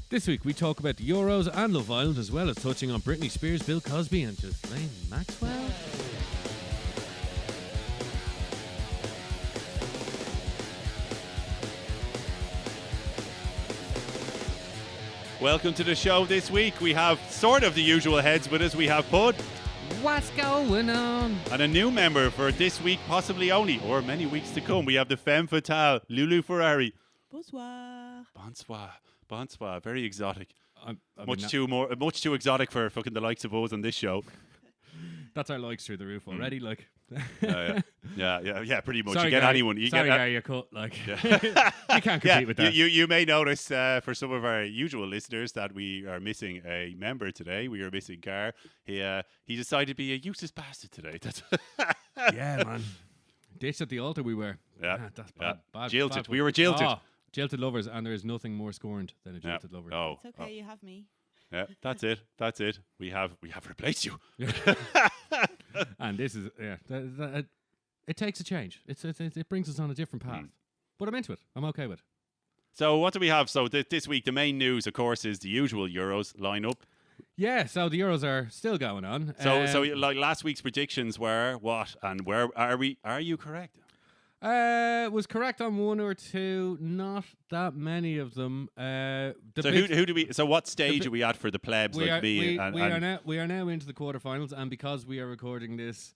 This week we talk about the Euros and Love Island, as well as touching on Britney Spears, Bill Cosby and Ghislaine Maxwell. Welcome to the show this week. We have sort of the usual heads with us. We have Bud. What's going on? And a new member for this week, possibly only, or many weeks to come. We have the femme fatale, Lulu Ferrari. Bonsoir. Bonsoir. Bonsoir. Very exotic. Much Too exotic for fucking the likes of us on this show. That's our likes through the roof already. Like, yeah. Pretty much. Sorry, you get Gary. anyone. You Sorry, get Gary, you cut. Like, Yeah. you can't compete with that. You may notice for some of our usual listeners that we are missing a member today. We are missing Gar. He decided to be a useless bastard today. That's Yeah, man. Ditched at the altar we were. Yeah. That's bad. Bad. Jilted. Bad. We were jilted. Oh, jilted lovers, and there is nothing more scorned than a jilted lover. Oh, It's okay, you have me. yeah. That's it. We have replaced you. And this is it takes a change. It brings us on a different path. But I'm into it. I'm okay with it. So what do we have? So this week the main news, of course, is the usual Euros lineup. Yeah, so the Euros are still going on. So like last week's predictions were what and where are we? Are you correct? Was correct on one or two, not that many of them. Who do we? So what stage are we at for the plebs we like me? We are now into the quarterfinals, and because we are recording this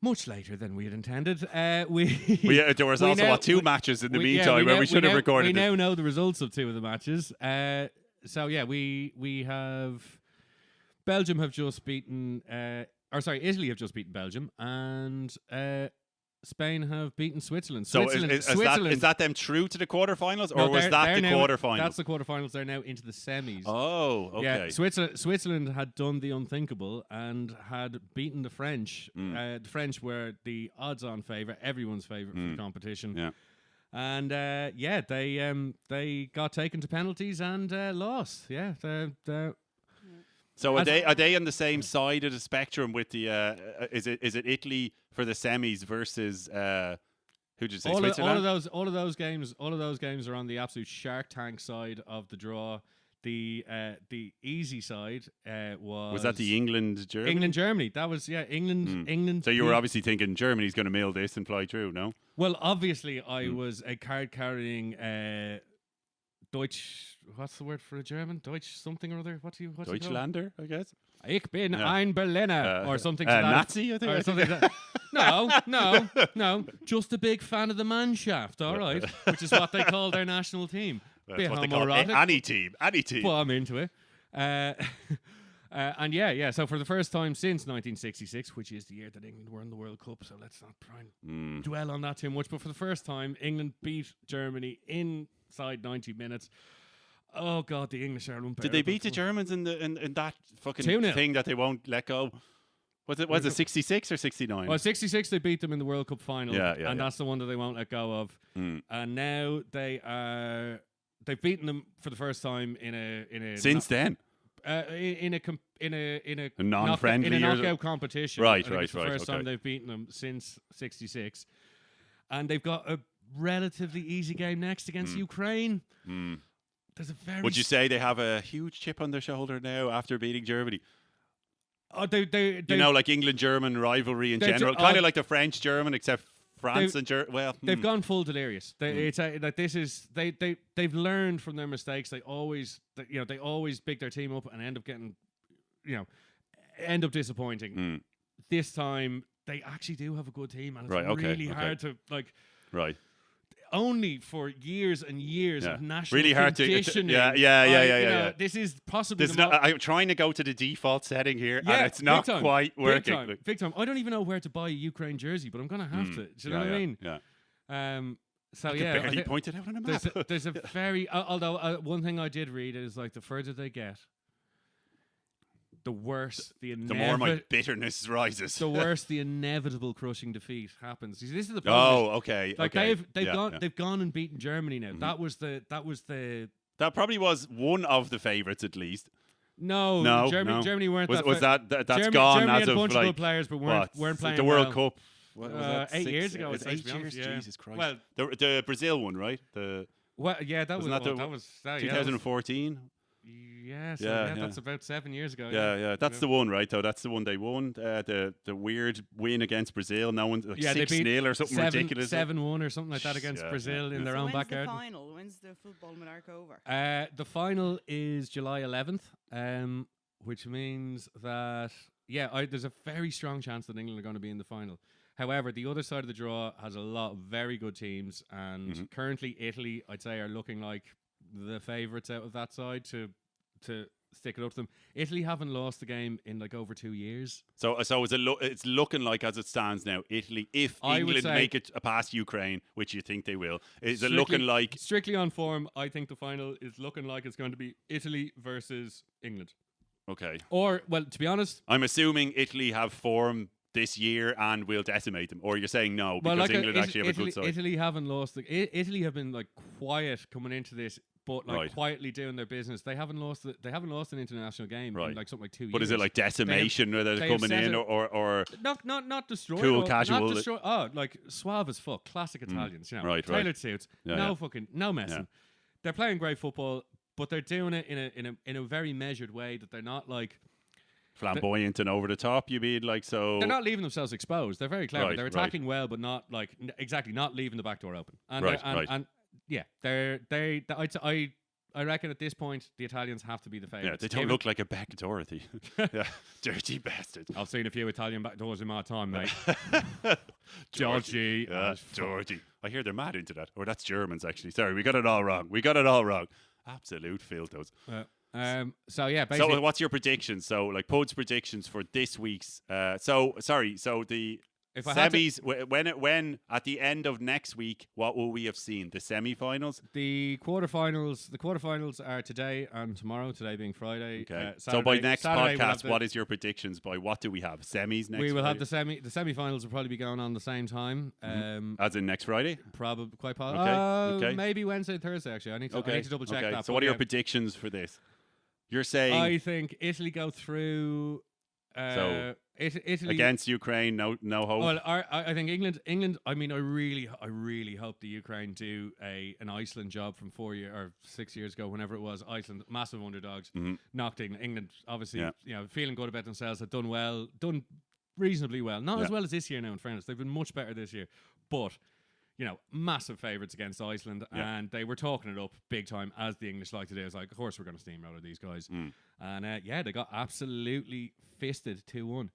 much later than we had intended, there was also two matches in the meantime where we should have recorded. We now know the results of two of the matches. So yeah, we have Belgium have just beaten, Italy have just beaten Belgium, and Spain have beaten Switzerland. So is that them through to the quarterfinals, or was that the quarterfinals? That's the quarterfinals. They're now into the semis. Oh, okay. Yeah, Switzerland had done the unthinkable and had beaten the French. The French were the odds-on favourite, everyone's favourite for the competition. Yeah. And they got taken to penalties and lost. Yeah, So are they on the same side of the spectrum with the? Is it Italy for the semis versus who did you say? Switzerland? All of those games are on the absolute Shark Tank side of the draw. The easy side was that the England-Germany? England-Germany. That was England. So you were obviously thinking Germany's going to mill this and fly through, no? Well, obviously I was a card-carrying Deutsch. What's the word for a German? Deutsch something or other. What's Deutschlander, I guess. Ich bin ein Berliner or something to that. Nazi, I think. Or something like that. No. Just a big fan of the Manshaft, all right, which is what they call their national team. That's what they call any team. Well, I'm into it. And so for the first time since 1966, which is the year that England were in the World Cup, so let's not try and dwell on that too much, but for the first time, England beat Germany inside 90 minutes. Oh God, the English are unbearable. Did they beat the Germans in that fucking 2-0. thing that they won't let go? Was it 66 or 69? Well, 66 they beat them in the World Cup final, and that's the one that they won't let go of. And now they've beaten them for the first time in a since then. In a non-friendly knockout competition. Right. It's the first time they've beaten them since 66, and they've got a relatively easy game next against Ukraine. There's a very. Would you say they have a huge chip on their shoulder now after beating Germany? Oh, they like England-German rivalry in general, kind of like the French-German, except France and Germany. Well, they've gone full delirious. They've learned from their mistakes. They always big their team up and end up disappointing. This time they actually do have a good team, and it's really hard to like. Right. Only for years and years of national really hard conditioning. Yeah. This is possibly. I'm trying to go to the default setting here, and it's not quite working. Big time. I don't even know where to buy a Ukraine jersey, but I'm gonna have to. Do you know what I mean? Yeah. So I barely pointed out on a map. There's a very. Although one thing I did read is like the further they get, the worse the more my bitterness rises. The worse the inevitable crushing defeat happens. This is the problem. Oh, okay. Like they've gone and beaten Germany now. That was the. That probably was one of the favourites at least. No. Germany weren't. That's Germany, gone Germany as had a of bunch like of good players, but weren't playing the World well. Cup. What was that? 8 years ago. It's 8 years. Yeah. Jesus Christ. Well, the Brazil one, right? Well, yeah, that Wasn't was that that was that, 2014. Yeah, so Yeah, that's about 7 years ago. Yeah. That's the one, right? Though that's the one they won. The weird win against Brazil. No one like Yeah, they 6-0 or something ridiculous. 7-1 or something like that against Brazil in their own backyard. When's the final? When's the football monarch over? The final is July 11th, which means that there's a very strong chance that England are going to be in the final. However, the other side of the draw has a lot of very good teams, and currently Italy, I'd say, are looking like the favourites out of that side to stick it up to them. Italy haven't lost a game in like over 2 years. So is it's looking like, as it stands now, Italy, if England make it past Ukraine, which you think they will, is it looking like... Strictly on form, I think the final is looking like it's going to be Italy versus England. Okay. Or, well, to be honest... I'm assuming Italy have form this year and will decimate them. Or you're saying no, because England actually have a good side. Italy haven't lost... Italy have been like quiet coming into this, but like quietly doing their business. They haven't lost an international game in like something like 2 years. But is it like decimation where they're coming in or not destroy cool casual? Not destroy, like suave as fuck, classic Italians, you know, tailored suits, no messing. Yeah. They're playing great football, but they're doing it in a very measured way that they're not like flamboyant and over the top. You mean like so? They're not leaving themselves exposed. They're very clever. They're attacking well, but not like exactly not leaving the back door open. And yeah, I reckon at this point the Italians have to be the favourites. Yeah, they don't look like a back door. Yeah, dirty bastard. I've seen a few Italian back doors in my time, mate. Georgie, Georgie. I hear they're mad into that. Or that's Germans actually. Sorry, we got it all wrong. Absolute filthos. So yeah, basically. So what's your predictions? So like Pod's predictions for this week's. So the semis, when at the end of next week, what will we have seen? The semi-finals? The quarterfinals are today and tomorrow, today being Friday. Okay. Saturday, so by next Saturday podcast, what is your predictions? By what do we have? Semis next We will Friday? have the semi-finals will probably be going on the same time. As in next Friday? Probably, quite possible. Okay. Maybe Wednesday, Thursday, actually. I need to double check that. So what are your predictions for this? You're saying... I think Italy go through... Italy against Ukraine, no hope. Well, I think England. I mean, I really hope the Ukraine do an Iceland job from 6 years ago, whenever it was. Iceland, massive underdogs, knocked England. Obviously, feeling good about themselves. Have done reasonably well. Not as well as this year. Now, in fairness, they've been much better this year, but. Massive favourites against Iceland, and they were talking it up big time, as the English like to do. It's like, of course, we're going to steamroller these guys. And they got absolutely fisted 2-1.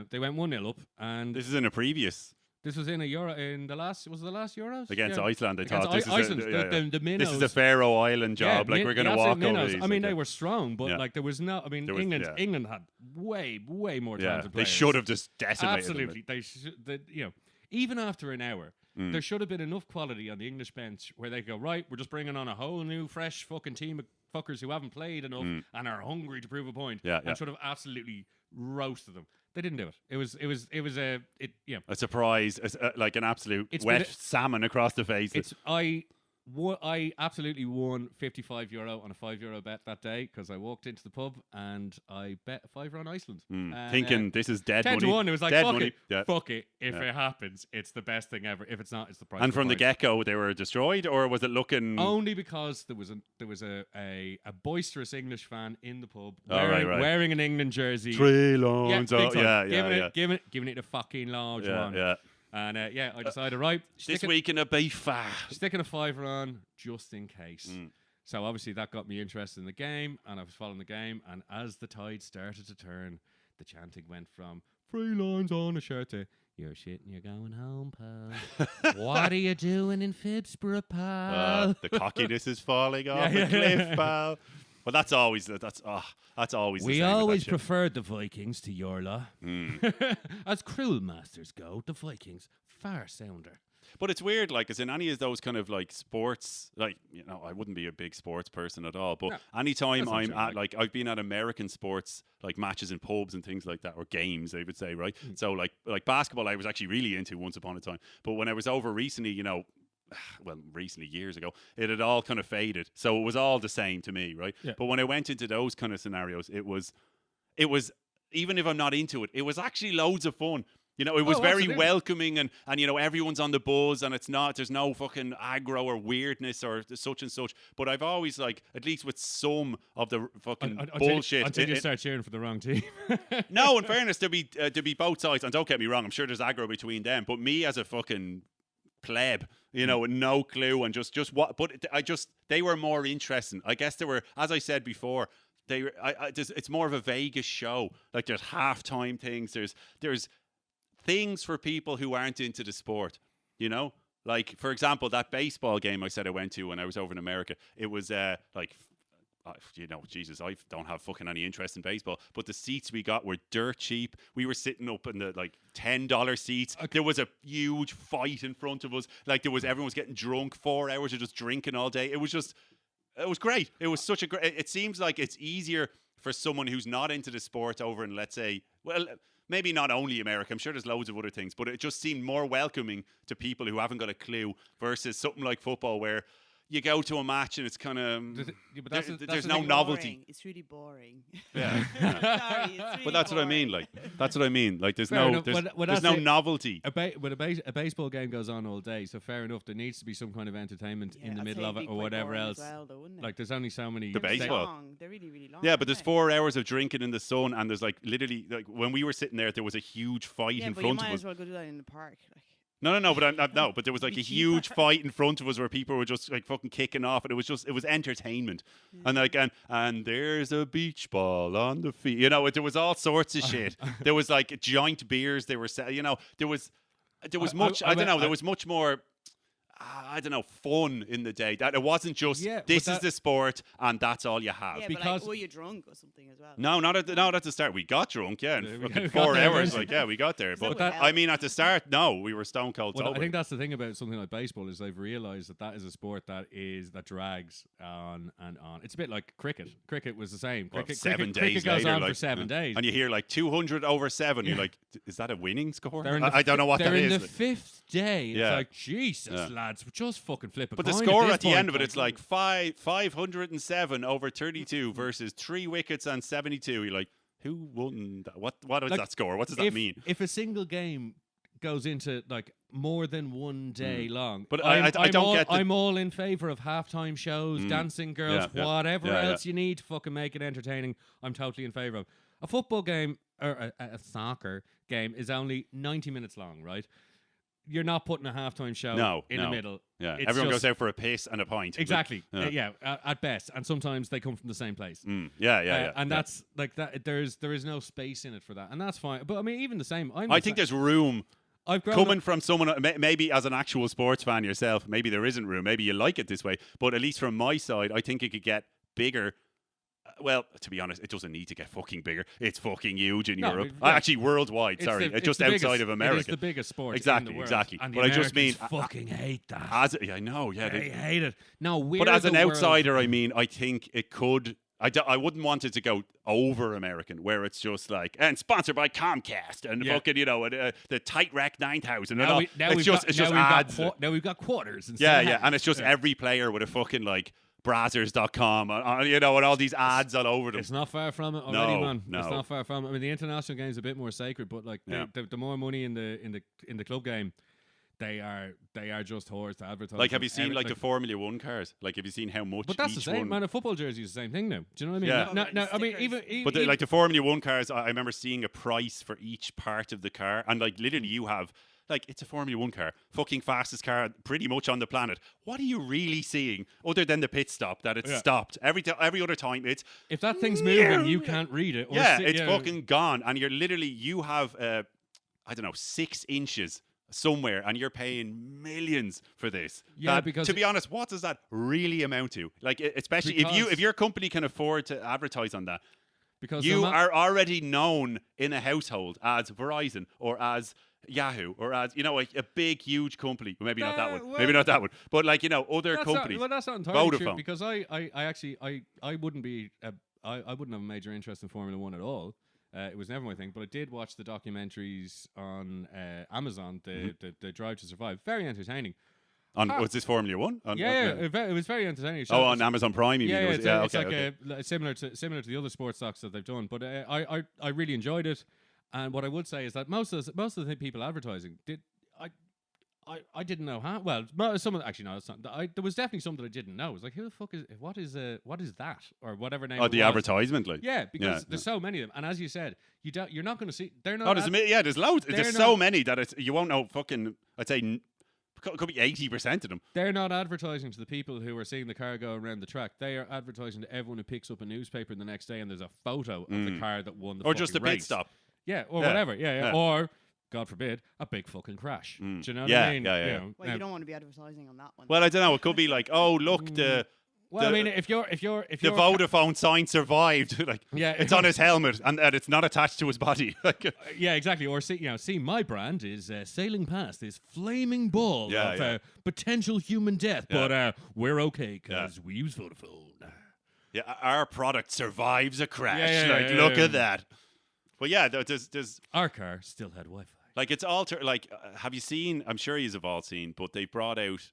They went 1-0 up, and this is in a previous. This was in a Euro in the last. Was it the last Euros against Iceland? I thought this Iceland, is the minnows. This is a Faroe Island job. Like we're going to walk over these. I mean, they were strong, but like there was no. I mean, England had way more talented players. They should have just decimated. Absolutely, they even after an hour. There should have been enough quality on the English bench where they go, right, we're just bringing on a whole new, fresh fucking team of fuckers who haven't played enough and are hungry to prove a point. And should have absolutely roasted them. They didn't do it. It was a surprise, like an absolute wet salmon across the face. I absolutely won €55 on a €5 bet that day because I walked into the pub and I bet a £5 on Iceland. Thinking this is dead 10 money. 10-1. It was like, fuck it. If Yeah. it happens, it's the best thing ever. If it's not, it's the price. And from the price. get-go, they were destroyed, or was it looking... Only because there was a boisterous English fan in the pub wearing an England jersey. 3 lawns. Giving it a fucking large one. Yeah. And I decided, right, this week in a beef sticking a £5 on just in case. So obviously that got me interested in the game, and I was following the game. And as the tide started to turn, the chanting went from 3 lines on a shirt to "You're shitting, you're going home, pal. What are you doing in Phibsborough, pal?" The cockiness is falling off the cliff, pal. Well, that's always We always preferred the Vikings to Yorla. As cruel masters go, the Vikings far sounder. But it's weird, like, as in any of those kind of like sports, like, I wouldn't be a big sports person at all, but anytime I'm at, like, I've been at American sports, like matches in pubs and things like that, or games, I would say, right? So like basketball, I was actually really into once upon a time, but when I was over recently, years ago, it had all kind of faded. So it was all the same to me, right? Yeah. But when I went into those kind of scenarios, it was even if I'm not into it, it was actually loads of fun. You know, it was very absolutely. welcoming, and you know, everyone's on the buzz, and there's no fucking aggro or weirdness or such and such. But I've always, like, at least with some of the fucking bullshit, until you start cheering for the wrong team. No, in fairness, there'll be both sides, and don't get me wrong, I'm sure there's aggro between them. But me as a fucking pleb, you know, with no clue, and just what, but they were more interesting. I guess they were, as I said before. It's more of a Vegas show. Like, there's halftime things. There's things for people who aren't into the sport, you know? Like, for example, that baseball game I said I went to when I was over in America, it was you know, Jesus, I don't have fucking any interest in baseball, but the seats we got were dirt cheap. We were sitting up in the like $10 seats. Okay. There was a huge fight in front of us. Like, everyone was getting drunk, 4 hours of just drinking all day. It was great. It was such a great, it seems like it's easier for someone who's not into the sport over in, let's say, well, maybe not only America, I'm sure there's loads of other things, but it just seemed more welcoming to people who haven't got a clue versus something like football where you go to a match and it's kind of there's no novelty. It's really boring. Yeah. Sorry, it's really but that's boring. what I mean. Like, that's what I mean. Like, there's Fair no enough. there's no novelty. A baseball game goes on all day, so fair enough. There needs to be some kind of entertainment in the I'd middle say of it'd it be or quite whatever boring else. as well, though, wouldn't it? Like, there's only so many. The baseball. Long. They're really, really long. Yeah, but there's aren't 4 hours of drinking in the sun, and there's like literally, like, when we were sitting there was a huge fight they? in But front you might of us. as well go do that in the park. Like. No, but there was like a Be huge cheaper. fight in front of us where people were just like fucking kicking off, and it was entertainment. And like, and there's a beach ball on the field. You know, there was all sorts of shit. There was like giant beers they were selling. You know, there was much. I don't know. There was much more. I don't know, fun in the day. That it wasn't just this is the sport and that's all you have. Yeah, Because but like, were you drunk or something as well? No, not at the start. We got drunk, in we fucking got 4 there, hours. didn't Like, we got there. Is that But what I mean, at the start, no, we were stone cold Well, sober. I think that's the thing about something like baseball is they've realised that is a sport that drags on and on. It's a bit like cricket. Cricket was the same. Well, Cricket, 7 cricket days goes later, on like, for 7 days. And you hear like 200 over 7. You're like, is that a winning score? They're in I don't know what that They're is. in the 5th day. It's Yeah. like, Jesus, lads, just fucking flip a But the coin score this at the point. end of it, it's like 507 over 32 versus 3 wickets and 72. You're like, who won that? What is Like, that score? What does that mean? If a single game goes into like more than one day long, But I don't get the- I'm all in favor of halftime shows, dancing girls, whatever else you need to fucking make it entertaining. I'm totally in favor of. A football game or a soccer game is only 90 minutes long, right? You're not putting a halftime show in the middle. Yeah, It's everyone just- goes out for a piss and a pint. Exactly. Yeah. At best, and sometimes they come from the same place. Yeah. And that's like that. There is no space in it for that, and that's fine. But I mean, even the same. I think there's room. I've grown Coming up, from someone, maybe as an actual sports fan yourself, maybe there isn't room. Maybe you like it this way. But at least from my side, I think it could get bigger. Well, to be honest, it doesn't need to get fucking bigger. It's fucking huge in Europe. Actually, worldwide. Sorry, it's just outside biggest, of America. It is the biggest sport Exactly, in the world. exactly. And But the I just mean, Americans fucking hate that. I know, yeah. They hate it. No, we're but as an the world- outsider, I mean, I think it could. I wouldn't want it to go over American, where it's just like, and sponsored by Comcast and fucking, you know, the Tight Rack 9000. And all. It's just ads. Now we've got quarters. Yeah, and it's just every player with a fucking like Brazzers.com, you know, and all these ads all over them. It's not far from it already, man. No. It's not far from it. I mean, the international game's a bit more sacred, but like the more money in the club game, they are just whores to advertise. Like, have you seen like the Formula 1 cars? Like, have you seen how much? But that's the each same, one... man. A football jersey is the same thing now. Do you know what I mean? Yeah. No, I mean, even but like the Formula 1 cars, I remember seeing a price for each part of the car, and like literally you have. Like, it's a Formula 1 car, fucking fastest car pretty much on the planet. What are you really seeing other than the pit stop that it's stopped? Every other time it's... If that thing's moving, you can't read it. Or it's fucking gone. And you're literally, you have, 6 inches somewhere, and you're paying millions for this. Yeah, because... To be honest, what does that really amount to? Like, especially if your company can afford to advertise on that, because you are already known in a household as Verizon or as Yahoo or as, you know, a big, huge company. Maybe not that one. Maybe not that one. But like, you know, other companies. That's not entirely Vodafone. true, because I wouldn't be I wouldn't have a major interest in Formula 1 at all. It was never my thing, but I did watch the documentaries on Amazon, the Drive to Survive. Very entertaining. Was this Formula 1? It was very entertaining. On Amazon Prime, you mean? It's like similar to the other sports docs that they've done. But I really enjoyed it, And what I would say is that most of the people advertising I didn't know how. Well, some of actually no, it's not. There was definitely some that I didn't know. It was like, who the fuck is what is that or whatever name? Oh, it the was. advertisement, like because there's so many of them, and as you said, you're not going to see. They're not. Oh, there's loads. There's so many that you won't know. Fucking, I'd say could be 80% of them. They're not advertising to the people who are seeing the car go around the track. They are advertising to everyone who picks up a newspaper the next day and there's a photo of the car that won the or just a race. pit stop. Yeah, or whatever. Yeah. Or, God forbid, a big fucking crash. Do you know what I mean? Yeah. You know, Well, you don't want to be advertising on that one. Well, I don't know. It could be like, oh, look, I mean, if you're the Vodafone sign survived. Like, it's on his helmet and it's not attached to his body. Yeah, exactly. Or see, my brand is sailing past this flaming ball of potential human death, but we're okay because we use Vodafone. Yeah, our product survives a crash. Look at that. But yeah, there's our car still had Wi-Fi. Like it's have you seen? I'm sure you've all seen, but they brought out.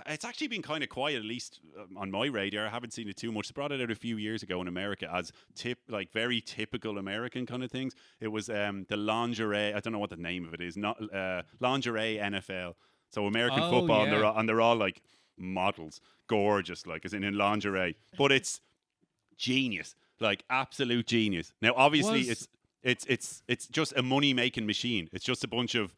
It's actually been kind of quiet, at least on my radar. I haven't seen it too much. They brought it out a few years ago in America as very typical American kind of things. It was the lingerie. I don't know what the name of it is. Not Lingerie NFL. So American football, and they're all like models, gorgeous, like as in lingerie. But it's genius, like absolute genius. Now, obviously, it's just a money making machine. It's just a bunch of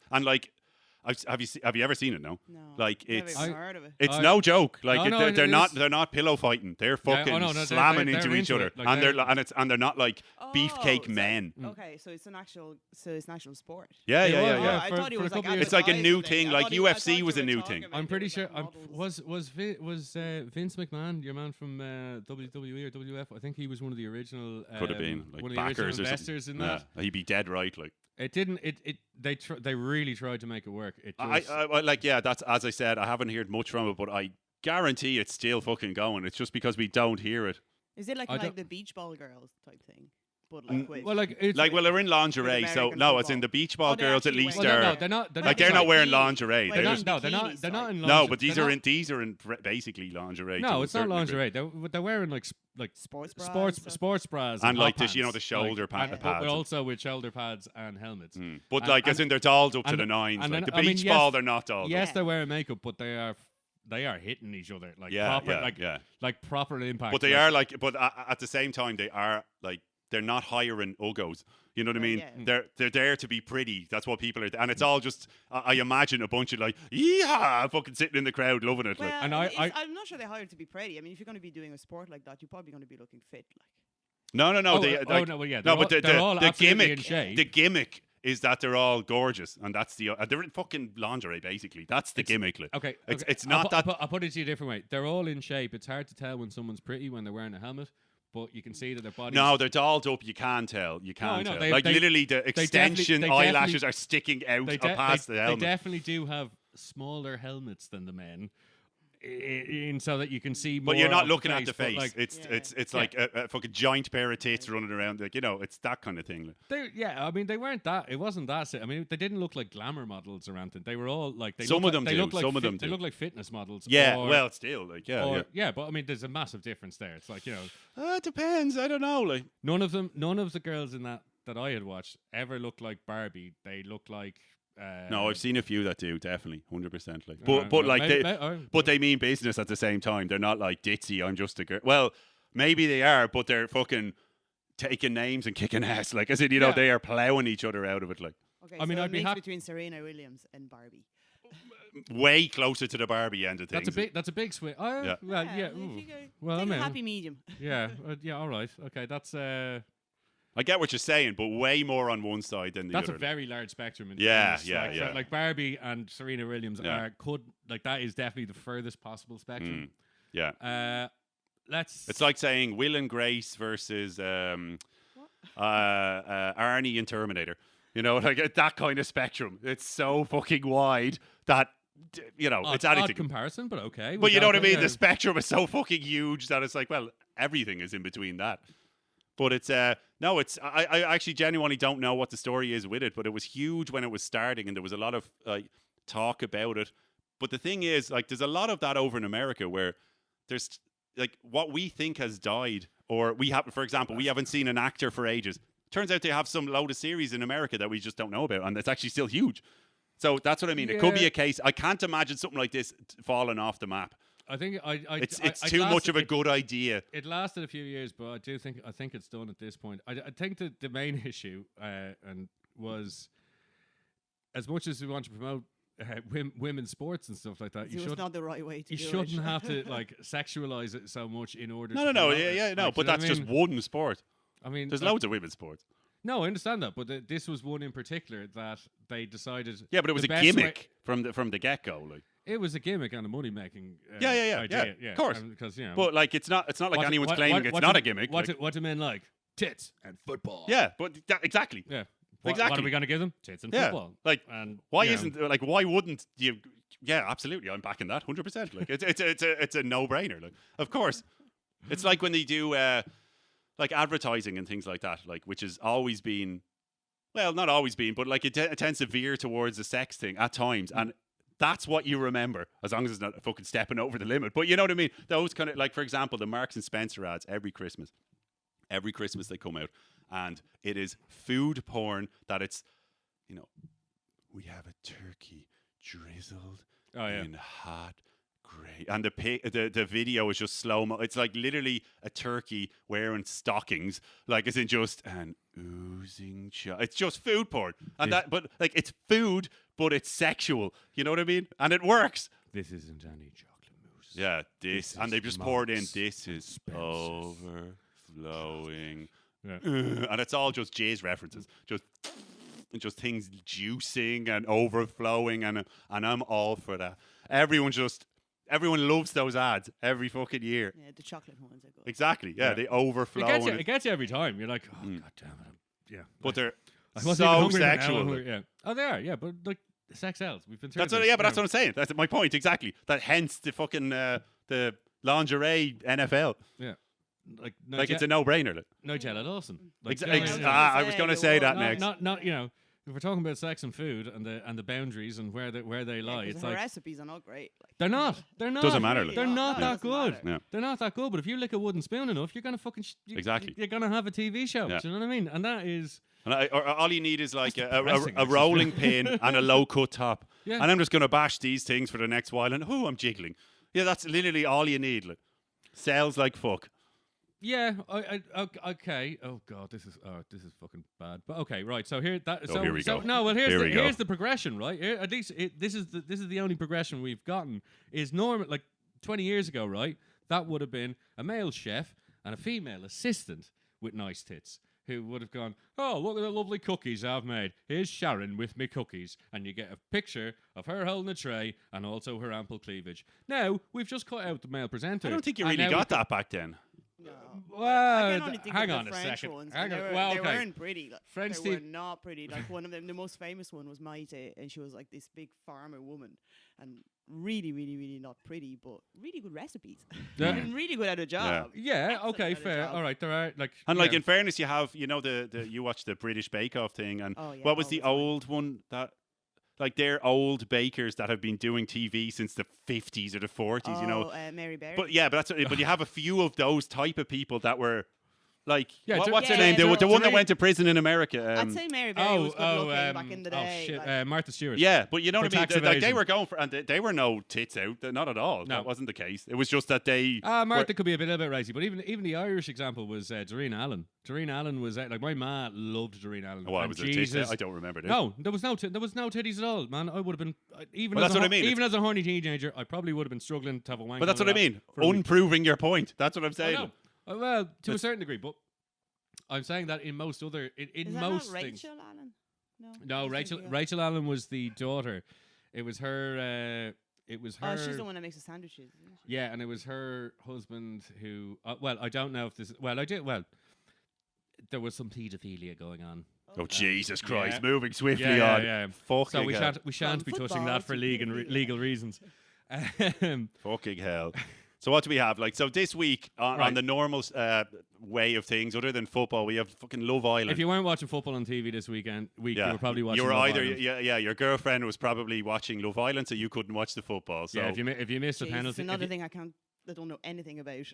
have you ever seen it? No. Like it's never even heard of it. It's no joke. Like they're not not pillow fighting. They're fucking slamming into each other, and they're not like beefcake men. Okay, so it's an actual sport. Yeah. I thought it was like it's like a new thing. Like UFC was a new thing. I'm pretty sure. Was Vince McMahon, your man from WWE or WF? I think he was one of the original. Could have been like one of the backers original investors in that. He'd be dead right. Like it didn't. They really tried to make it work. It just, that's as I said. I haven't heard much from it, but I guarantee it's still fucking going. It's just because we don't hear it. Is it like the beach ball girls type thing? But they're in lingerie, so no, it's in the beach ball girls. At least they're not wearing lingerie. They're not in lingerie. No, but these are in basically lingerie. No, it's not lingerie. They're wearing like sports bras and like pads, the shoulder pads, but also with shoulder pads and helmets. But as in they're dolled up to the nines. Like the beach ball, they're not dolled. Yes, they're wearing makeup, but they are hitting each other like proper impact. But they are but at the same time they are like. They're not hiring uggos. You know what I mean? Yeah. They're there to be pretty. That's what people are. And it's all just, I imagine a bunch of like, yeah, fucking sitting in the crowd loving it. Well, like. And I'm not sure they hired to be pretty. I mean, if you're going to be doing a sport like that, you're probably going to be looking fit. Like. No. The gimmick is that they're all gorgeous, and that's they're in fucking lingerie basically. That's the gimmick. Like. Okay. It's not that. I'll put it to you a different way. They're all in shape. It's hard to tell when someone's pretty when they're wearing a helmet. But you can see that their bodies... No, they're dolled up. You can't tell. Tell. Literally, the extension eyelashes are sticking out past the helmet. They definitely do have smaller helmets than the men, so that you can see more. But you're not looking at the face. Like, it's like a fucking giant pair of tits running around. Like, it's that kind of thing. I mean, they weren't that. It wasn't that. I mean, they didn't look like glamour models or anything. They were all like. They look like fitness models. Yeah, well, still like but I mean, there's a massive difference there. It's like it depends. I don't know. Like none of the girls in that I had watched ever looked like Barbie. They looked like. No, I've seen a few that do, definitely 100%. Like, but they mean business at the same time. They're not like ditzy. I'm just a girl. Well, maybe they are, but they're fucking taking names and kicking ass. Like I said, they are plowing each other out of it. Like, okay, I mean, I'd be happy between Serena Williams and Barbie. Way closer to the Barbie end of things. That's a big swing. Well, I mean, happy medium. Yeah, all right. Okay, that's. I get what you're saying, but way more on one side than the other. That's a very large spectrum. Yeah. Like Barbie and Serena Williams that is definitely the furthest possible spectrum. It's like saying Will and Grace versus Arnie in Terminator. Like that kind of spectrum. It's so fucking wide that it's anything. Odd comparison, but okay. But you know what I mean? The spectrum is so fucking huge that it's like, well, everything is in between that. But it's I actually genuinely don't know what the story is with it, but it was huge when it was starting and there was a lot of talk about it. But the thing is, like, there's a lot of that over in America where there's like what we think has died, or we have, for example, we haven't seen an actor for ages turns out they have some load of series in America that we just don't know about, and it's actually still huge. So that's what I mean. It could be a case. I can't imagine something like this falling off the map. I think it's too much of a good idea. It lasted a few years, but I think it's done at this point. I think that the main issue and was, as much as we want to promote women's sports and stuff like that, it's not the right way to do it. You shouldn't have to like sexualize it so much in order. No, but that's just one sport. I mean, there's loads of women's sports. No, I understand that, but this was one in particular that they decided. Yeah, but it was a gimmick from the get go. Like it was a gimmick and a money making. Idea. Yeah, of course. Because but like it's not like anyone's claiming it's not a gimmick. What do men like? Tits and football. Yeah, but exactly. Yeah. Exactly. What are we going to give them? Tits and football. Like, and why wouldn't you? Yeah, absolutely. I'm backing that 100%. Like, it's a no brainer. Like, of course, it's like when they do like advertising and things like that. Like, which has always been, well, not always been, but like it tends to veer towards the sex thing at times, and that's what you remember, as long as it's not fucking stepping over the limit. But you know what I mean? Those kind of, like, for example, the Marks and Spencer ads every Christmas. Every Christmas they come out, and it is food porn that it's, you know, we have a turkey drizzled in hot gravy. And the video is just slow-mo. It's like literally a turkey wearing stockings, like it's in just an oozing it's just food porn. And but like it's food, but it's sexual. You know what I mean? And it works. This isn't any chocolate mousse. Yeah, this and they've just poured in, this is Spencer's. Flowing, and it's all just jizz references, just things juicing and overflowing, and I'm all for that. Everyone loves those ads every fucking year. Yeah, the chocolate ones are good. Exactly, yeah. They overflow. It gets you every time. You're like, oh god damn it, yeah. But they're so sexual. Yeah. Oh, they are. Yeah, but like sex sells. We've been through. That's what I'm saying. That's my point exactly. That hence the fucking the lingerie NFL. Yeah. Like it's a no-brainer. Nigella Dawson. Like, I was going to say that next. Not you know, if we're talking about sex and food and the boundaries and where they lie, it's her like recipes are not great. Like, they're not. Doesn't matter. They're not that good. Yeah. They're not that good. But if you lick a wooden spoon enough, you're gonna fucking exactly. You're gonna have a TV show. Yeah. Do you know what I mean? And that is. And all you need is like a rolling pin and a low cut top. Yeah. And I'm just gonna bash these things for the next while. And I'm jiggling. Yeah, that's literally all you need. Like, sells like fuck. Yeah. Okay. Oh god, this is fucking bad. But okay, right. So here we go. No, well here's the progression, right? Here, at least this is the only progression we've gotten. Is normal, like 20 years ago, right? That would have been a male chef and a female assistant with nice tits, who would have gone, oh, look at the lovely cookies I've made. Here's Sharon with me cookies. And you get a picture of her holding a tray and also her ample cleavage. Now, we've just cut out the male presenter. I don't think you really got that back then. No. Well, I can only think hang of on the a French second. ones. Hang on. They weren't pretty. Like, French they were not pretty. Like one of them, the most famous one was Maite, and she was like this big farmer woman, and really, really, really not pretty, but really good recipes. Yeah. And really good at a job. Yeah. Okay. Fair. All right. There are like. And like in fairness, you have you watch the British Bake Off thing, and what was the old one that? Like they're old bakers that have been doing TV since the 50s or the 40s, you know. Mary Berry. But but you have a few of those type of people that were like, what's her name? The one that went to prison in America. I'd say Mary Berry was good looking back in the day. Oh shit, like Martha Stewart. Yeah, but you know what I mean? Like they were going for, and they were no tits out, not at all. No. That wasn't the case. It was just that they. Martha could be a little bit racy, but even the Irish example was Doreen Allen. Doreen Allen was like my ma loved Doreen Allen. Oh, was it? I don't remember this. No, there was no titties at all, man. I would have been even as a horny teenager, I probably would have been struggling to have a wank. But that's what I mean. Unproving your point. That's what I'm saying. Well, to a certain degree, but I'm saying that in most other in most not things. Rachel Allen? No, Rachel Allen was the daughter. It was her. Oh, she's the one that makes the sandwiches, isn't she? Yeah, and it was her husband who. Well, I don't know if this. Well, I did. Well, there was some pedophilia going on. Oh Jesus Christ! Yeah. Moving swiftly on. Yeah. Fucking so we shan't be touching that for legal reasons. Fucking hell. So what do we have? Like, so this week on the normal way of things, other than football, we have fucking Love Island. If you weren't watching football on TV this week, you were probably watching. You were Love either Island. your girlfriend was probably watching Love Island, so you couldn't watch the football. So if you missed a penalty, another thing I don't know anything about.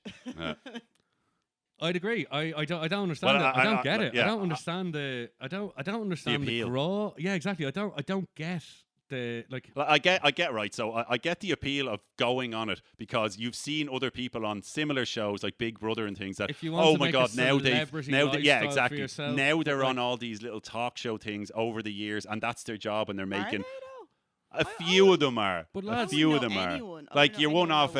I'd agree. I don't understand it. I don't get it. Yeah, I don't understand the. I don't understand the draw. Yeah, exactly. I don't get the like. I get right. So I get the appeal of going on it because you've seen other people on similar shows like Big Brother and things that. If you want oh to my make God! a Now yeah, exactly. Yourself, now they're on all these little talk show things over the years, and that's their job, and they're making. A few of them are. But a few of them are. Like your one off.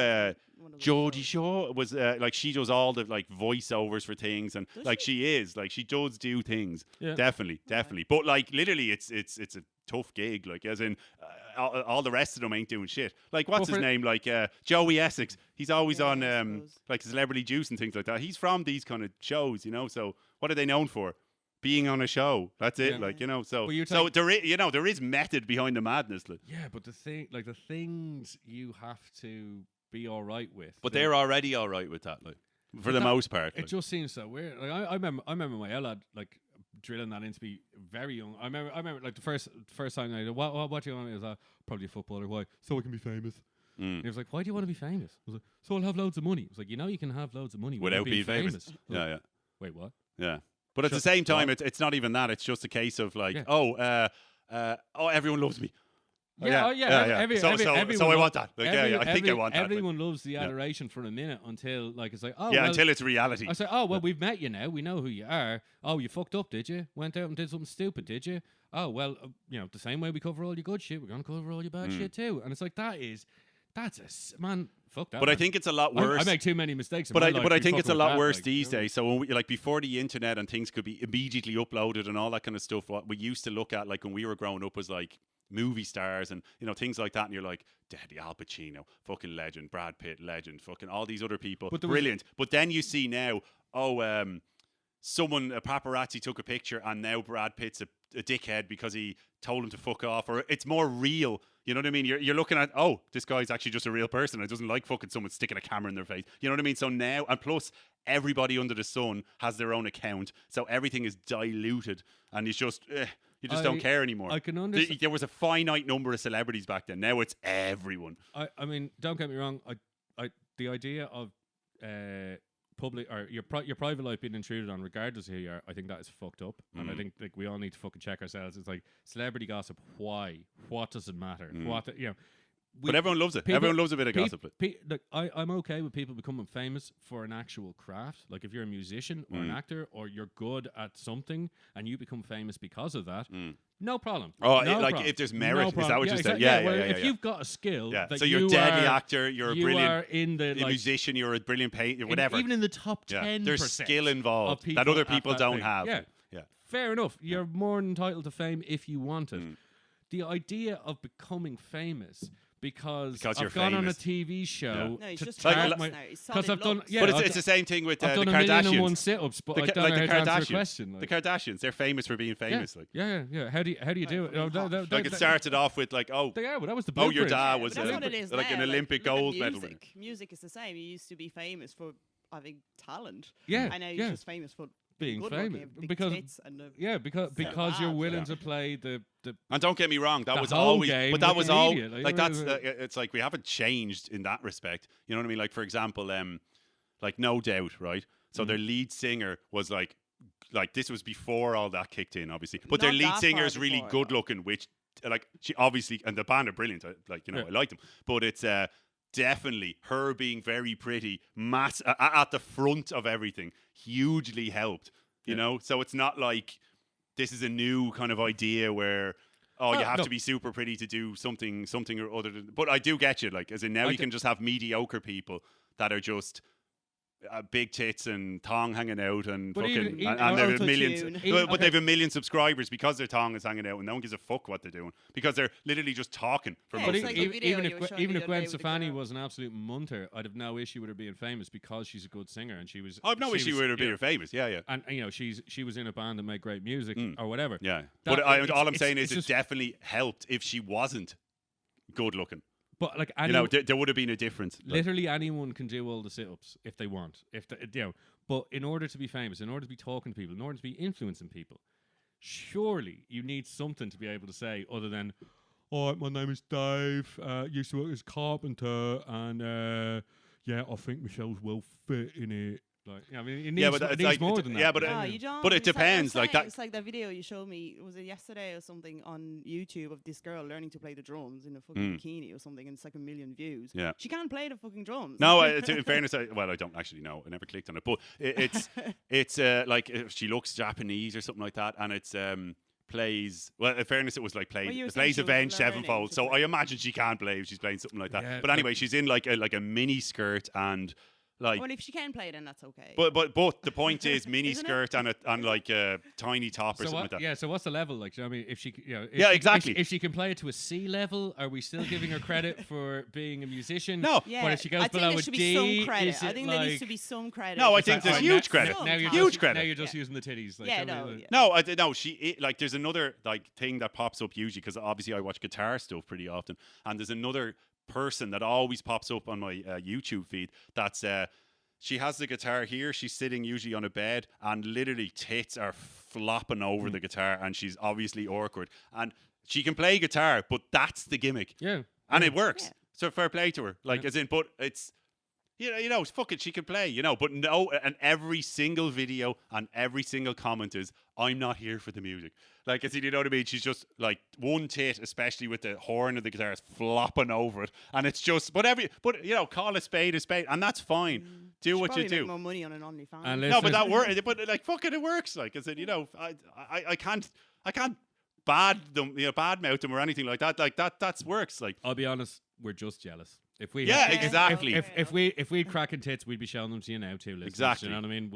Geordie Shaw was like she does all the like voiceovers for things and she does do things definitely. But like literally it's a tough gig like as in all the rest of them ain't doing shit. Like what's his name like Joey Essex, he's always on like Celebrity Juice and things like that. He's from these kind of shows, so what are they known for? Being on a show, that's it. Like so there is method behind the madness. Like. Yeah, but the things you have to be all right with. But they're already all right with that, like for the most part. It just seems so weird. Like I remember my lad like drilling that into me very young. I remember like the first time I did, what do you want to do? I was probably a footballer. Why? So I can be famous. He was like, why do you want to be famous? I was like, so I'll have loads of money. I was like, you can have loads of money without being famous. Like, wait, what? Yeah. But at the same time, it's not even that. It's just a case of like, everyone loves me. So I want that. Like, I think I want that. Everyone loves the adoration for a minute until like it's like, until it's reality. I say, we've met you now. We know who you are. Oh, you fucked up, did you? Went out and did something stupid, did you? Oh, well, the same way we cover all your good shit, we're gonna cover all your bad shit too. And it's like man. Fuck that. But I think it's a lot worse. I make too many mistakes. But I think it's a lot worse these days. So when we, before the internet and things could be immediately uploaded and all that kind of stuff, what we used to look at like when we were growing up was like movie stars and things like that, and you're like, Daddy Al Pacino, fucking legend, Brad Pitt, legend, fucking all these other people, brilliant. But then you see now, a paparazzi took a picture and now Brad Pitt's a dickhead because he told him to fuck off, or it's more real. You know what I mean? You're looking at, this guy's actually just a real person. It doesn't like fucking someone sticking a camera in their face. You know what I mean? So now, and plus, everybody under the sun has their own account. So everything is diluted. And it's just, you just don't care anymore. I can understand. There was a finite number of celebrities back then. Now it's everyone. I mean, don't get me wrong. The idea of public or your private life being intruded on, regardless of who you are, I think that is fucked up. And I think like we all need to fucking check ourselves. It's like celebrity gossip. Why? What does it matter? But everyone loves it. Everyone loves a bit of gossip. Look, I'm okay with people becoming famous for an actual craft. Like if you're a musician or an actor or you're good at something and you become famous because of that, no problem. If there's merit, is that what you're saying? Yeah. If you've got a skill, so you're a deadly actor, you're a brilliant in the musician, you're a brilliant painter, whatever. Even in the top 10%, there's skill involved that other people don't have. Yeah. Fair enough. You're more entitled to fame if you want it. The idea of becoming famous because I've gone on a TV show. No, it's just because I've done. Yeah, but it's the same thing with the Kardashians. I've done a million and one sit-ups, but I don't know how to answer a question. The Kardashians, they're famous for being famous. Yeah. How do you do it? It started off with like, well, that was the blueprint. Your dad was like an Olympic gold medal. Music is the same. You used to be famous for having talent. Yeah, I know you're just famous for being famous because you're willing to play the. And don't get me wrong, that was always, but that was all like that's. It's like we haven't changed in that respect. You know what I mean? Like for example, like No Doubt, right? So their lead singer was like this was before all that kicked in, obviously. But their lead singer is really good looking, which like she obviously, and the band are brilliant. I like them, but it's definitely her being very pretty, at the front of everything, hugely helped. You know, so it's not like this is a new kind of idea where you have to be super pretty to do something or other. But I do get you, like, as in now you can just have mediocre people that are just big tits and tongue hanging out and fucking and they have millions. But they have a million subscribers because their tongue is hanging out and no one gives a fuck what they're doing because they're literally just talking. Even if Gwen Stefani was an absolute munter, I'd have no issue with her being famous because she's a good singer and she was. I've no issue with her being famous. Yeah. And she was in a band that made great music or whatever. Yeah. But all I'm saying is it definitely helped if she wasn't good looking. But like there would have been a difference. Literally anyone can do all the sit-ups if they want. But in order to be famous, in order to be talking to people, in order to be influencing people, surely you need something to be able to say other than, "Oh, my name is Dave. Used to work as carpenter, and I think Michelle's well fit in it." Like, I mean, it needs more than that. Yeah, but you don't. But it depends. Like that. It's like that video you showed me. Was it yesterday or something on YouTube of this girl learning to play the drums in a fucking bikini or something, and it's like 1 million views. Yeah. She can't play the fucking drums. No, in fairness, I don't actually know. I never clicked on it, but it's like she looks Japanese or something like that, and it's plays. Well, in fairness, it was like it plays Avenged Sevenfold. So I imagine she can't play if she's playing something like that. Yeah, but anyway, she's in like a mini skirt and. Like, well, if she can play, then that's okay. But the point is mini skirt and like a tiny top or something like that. Yeah. So what's the level like? Do you know what I mean, if she, exactly. If she can play it to a C level, are we still giving her credit for being a musician? No. Yeah, but if she goes below a D, some credit. I think there needs to be some credit. No, I think there's huge credit. Now you're huge credit. Now you're just using the titties. Like, No. She like there's another like thing that pops up usually because obviously I watch guitar stuff pretty often, and there's another person that always pops up on my YouTube feed that's she has the guitar here. She's sitting usually on a bed, and literally tits are flopping over the guitar, and she's obviously awkward. And she can play guitar, but that's the gimmick. Yeah, and it works. Yeah. So fair play to her. Like as in, but it's fuck it, she can play. But no, and every single video and every single comment is, I'm not here for the music. Like, you know what I mean? She's just like one tit, especially with the horn of the guitar, is flopping over it, and it's just. But call a spade, and that's fine. Do what you do. Make more money on an OnlyFans. No, but that works. But like, fucking, it works. Like I said, I can't badmouth them or anything like that. Like that works. Like, I'll be honest, we're just jealous. If we exactly. If we'd cracking tits, we'd be showing them to you now too. Listeners. Exactly. You know what I mean?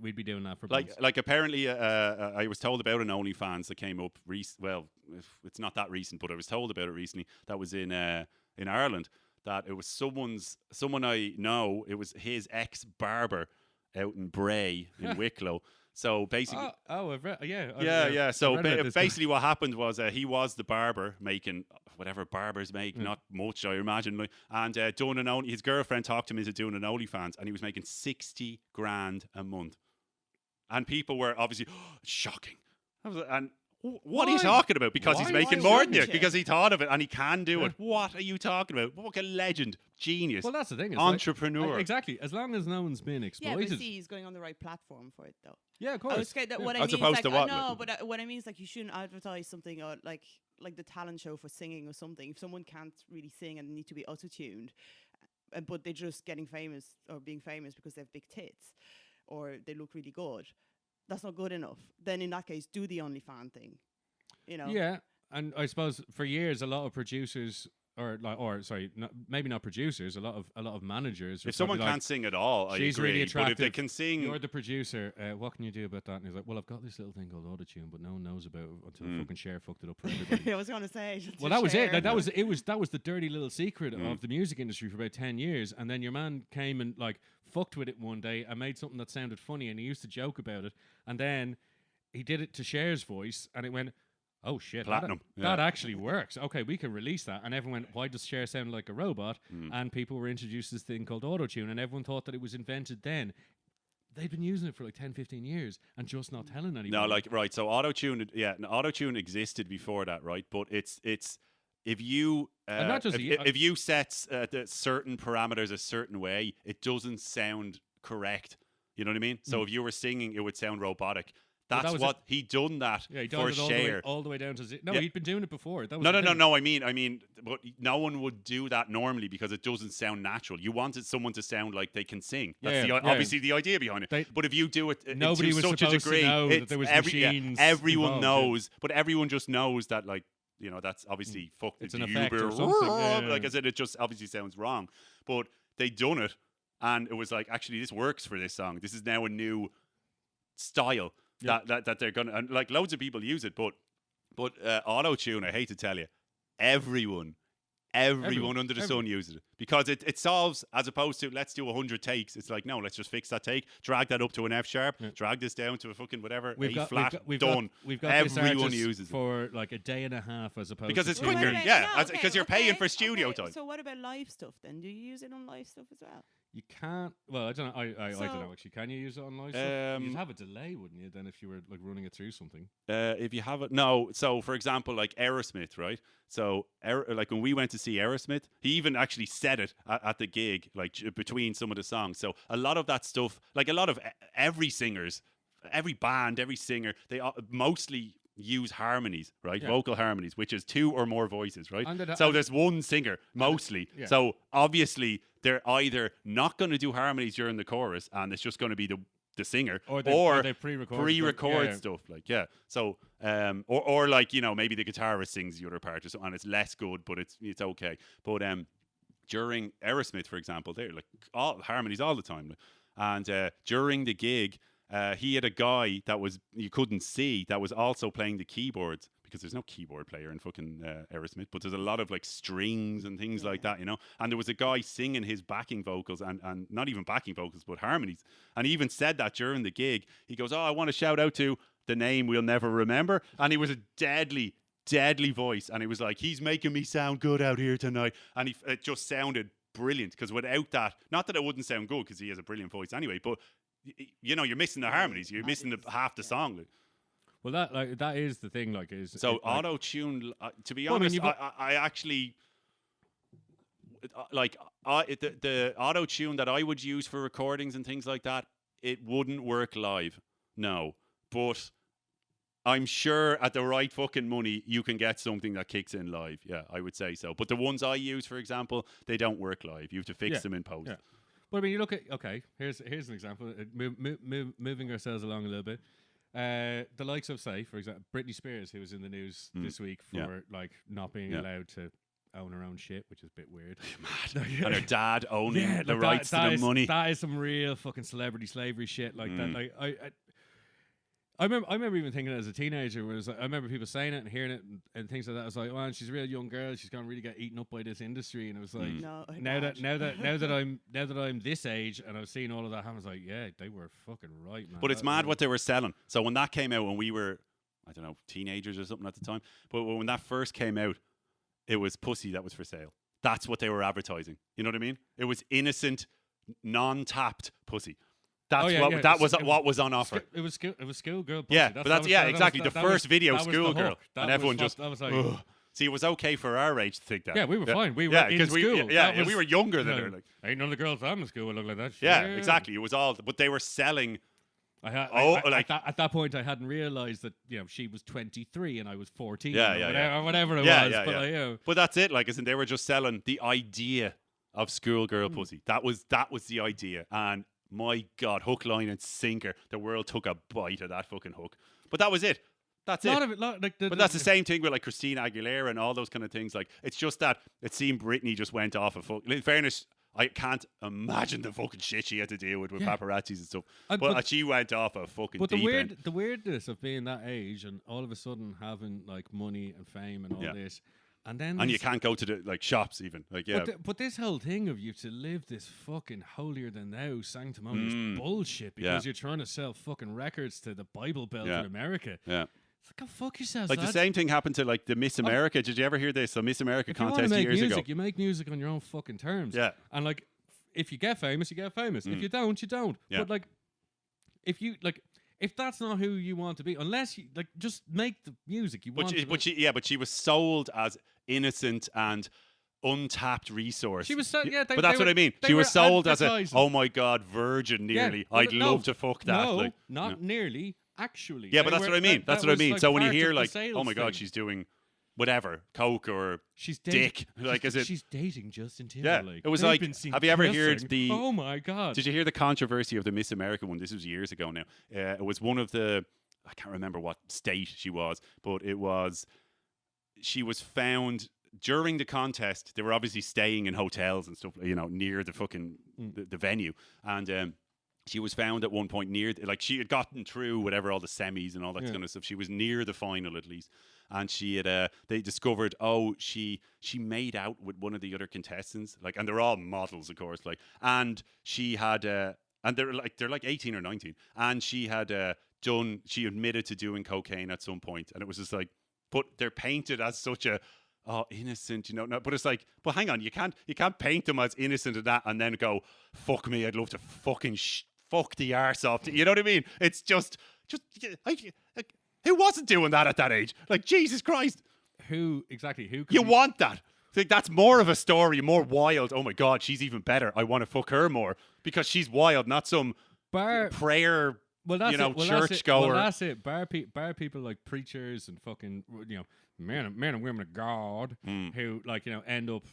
We'd be doing that for like apparently I was told about an OnlyFans that came up well, it's not that recent, but I was told about it recently. That was in Ireland. That it was someone I know. It was his ex barber out in Bray in Wicklow. So basically, yeah. So basically, what happened was he was the barber making whatever barbers make, not much, I imagine. And his girlfriend talked to him into doing an OnlyFans, and he was making 60 grand a month. And people were obviously shocking. What are you talking about? Because he's making more than you. Because he thought of it and he can do it. What are you talking about? What a legend, genius. Well, that's the thing. Entrepreneur. Exactly. As long as no one's been exploited. Yeah, but see, he's going on the right platform for it, though. Yeah, of course. I was scared that what I As mean opposed is to like, what? no, but what I mean is like you shouldn't advertise something like the talent show for singing or something. If someone can't really sing and need to be auto-tuned, but they're just getting famous or being famous because they have big tits or they look really good, that's not good enough. Then in that case, do the OnlyFans thing. Yeah, and I suppose for years a lot of producers maybe not producers, a lot of managers. If someone can't sing at all, she's I agree. really attractive. But if they can sing, you're the producer. What can you do about that? And he's like, well, I've got this little thing called AutoTune, but no one knows about it until fucking Cher fucked it up for everybody. I was going to say. Well, that was it. Like, that was the dirty little secret of the music industry for about 10 years, and then your man came and like fucked with it one day and made something that sounded funny, and he used to joke about it, and then he did it to Cher's voice, and it went, oh shit, platinum. That actually works. Okay, we can release that. And everyone went, why does Cher sound like a robot? And people were introduced to this thing called AutoTune, and everyone thought that it was invented then. They've been using it for like 10, 15 years and just not telling anyone. No, right. So AutoTune existed before that, right? But it's if you if you set the certain parameters a certain way, it doesn't sound correct. You know what I mean? So if you were singing, it would sound robotic. That's what he done that for Cher. All the way down to he'd been doing it before. That was no. I mean, but no one would do that normally because it doesn't sound natural. You wanted someone to sound like they can sing. That's obviously the idea behind it. But if you do it nobody was such a degree, to know that there was machines everyone involved, knows, but everyone just knows that that's obviously fucked. It's an effect or something. Like I said, it just obviously sounds wrong. But they done it, and it was like, actually, this works for this song. This is now a new style. That they're gonna, and like loads of people use it, but AutoTune, I hate to tell you, everyone under the sun uses it because it solves, as opposed to let's do 100 takes. It's like, no, let's just fix that take, drag that up to an F sharp, drag this down to a fucking whatever, A flat, done. We've got everyone uses it for like a day and a half as opposed because to it's quicker, because you're paying for studio time. So what about live stuff then? Do you use it on live stuff as well? You can't. Well, I don't know. I don't know. Actually, can you use it on live stuff? You'd have a delay, wouldn't you? Then if you were like running it through something. If you have it, no. So for example, like Aerosmith, right? So like when we went to see Aerosmith, he even actually said it at the gig, like between some of the songs. So a lot of that stuff, like a lot of every singers, every band, every singer, they mostly use harmonies, right? Vocal harmonies, which is 2 or more voices, right? So there's one singer mostly. So obviously they're either not going to do harmonies during the chorus, and it's just going to be the singer, or they pre-record stuff, like So or like maybe the guitarist sings the other part or something, and it's less good, but it's okay. But during Aerosmith, for example, they're like all harmonies all the time, and during the gig. He had a guy that you couldn't see that was also playing the keyboards, because there's no keyboard player in fucking Aerosmith, but there's a lot of like strings and things like that, And there was a guy singing his backing vocals and not even backing vocals, but harmonies. And he even said that during the gig. He goes, "Oh, I want to shout out to the name we'll never remember," and he was a deadly voice, and he was like, "He's making me sound good out here tonight," and it just sounded brilliant, because without that, not that it wouldn't sound good, because he has a brilliant voice anyway, but you're missing the harmonies. You're missing half the song. Well, that is the thing. Like, is so AutoTune. To be honest, I actually like the AutoTune that I would use for recordings and things like that. It wouldn't work live, no. But I'm sure at the right fucking money, you can get something that kicks in live. Yeah, I would say so. But the ones I use, for example, they don't work live. You have to fix them in post. Yeah. But I mean, you look at here's an example. Moving ourselves along a little bit. The likes of, say, for example, Britney Spears, who was in the news this week for like not being allowed to own her own shit, which is a bit weird. And her dad owning the rights to the money. That is some real fucking celebrity slavery shit like that. Like I remember even thinking as a teenager, I remember people saying it and hearing it and things like that. I was like, "Man, she's a real young girl. She's gonna really get eaten up by this industry." And it was like, now that I'm this age and I've seen all of that happen, I was like, "Yeah, they were fucking right, man." But it's mad what they were selling. So when that came out, when we were, I don't know, teenagers or something at the time, but when that first came out, it was pussy that was for sale. That's what they were advertising. You know what I mean? It was innocent, non-tapped pussy. That was what was on offer. It was schoolgirl. Yeah, but exactly the first video, schoolgirl, and everyone just. That was like, see, it was okay for our age to think that. Yeah, we were fine. We were in school. We were younger than her. Like, ain't none of the girls I'm in school would look like that. Yeah, exactly. It was all, but they were selling. At that point, I hadn't realized that she was 23 and I was 14. Whatever it was. But that's it. Like, isn't they were just selling the idea of schoolgirl pussy. That was the idea, and. My God, hook, line, and sinker. The world took a bite of that fucking hook. But that was it. That's it. But that's the same thing with like Christina Aguilera and all those kind of things. Like, it's just that it seemed Britney just went off a fuck. In fairness, I can't imagine the fucking shit she had to deal with paparazzis and stuff. But she went off a fucking deep end. The weirdness of being that age and all of a sudden having like money and fame and all this. And you can't go to the like shops even. Like But this whole thing of you to live this fucking holier than thou sanctimonious bullshit because you're trying to sell fucking records to the Bible Belt in America. Yeah. It's like, go fuck yourselves. Like the same thing happened to like the Miss America. Did you ever hear this? The Miss America contest years ago. You make music on your own fucking terms. Yeah. And like, if you get famous, you get famous. If you don't, you don't. Yeah. But like, if that's not who you want to be, unless you like, just make the music you want. But she was sold as innocent and untapped resource. She was sold, but that's what I mean. She was sold as a, oh my God, virgin nearly. I'd love to fuck that. No, nearly, actually. Yeah, but that's what I mean. That's what I mean. So when you hear like, oh my God, she's doing whatever, coke or she's dick. Like, is it? She's dating Justin Timberlake. Yeah, it was like. Have you ever heard the? Oh my God! Did you hear the controversy of the Miss America one? This was years ago now. It was one of the. I can't remember what state she was, but it was. She was found during the contest. They were obviously staying in hotels and stuff, near the fucking the venue, and she was found at one point near, like she had gotten through whatever all the semis and all that kind of stuff. She was near the final at least. And she had, they discovered, she made out with one of the other contestants, like, and they're all models, of course, like, and she had, and they're like 18 or 19, and she had she admitted to doing cocaine at some point, and it was just like, but they're painted as such a oh, innocent, you know. No, but it's like, but hang on, you can't paint them as innocent and that, and then go, fuck me, I'd love to fucking fuck the arse off. You know what I mean? It's just, who wasn't doing that at that age? Like, Jesus Christ. Who exactly? Who you want that? Like, that's more of a story, more wild. Oh my God, she's even better. I want to fuck her more because she's wild, not some prayer. Well, that's churchgoer. Well, that's it. Bar people like preachers and fucking, men and women of God who, like, end up,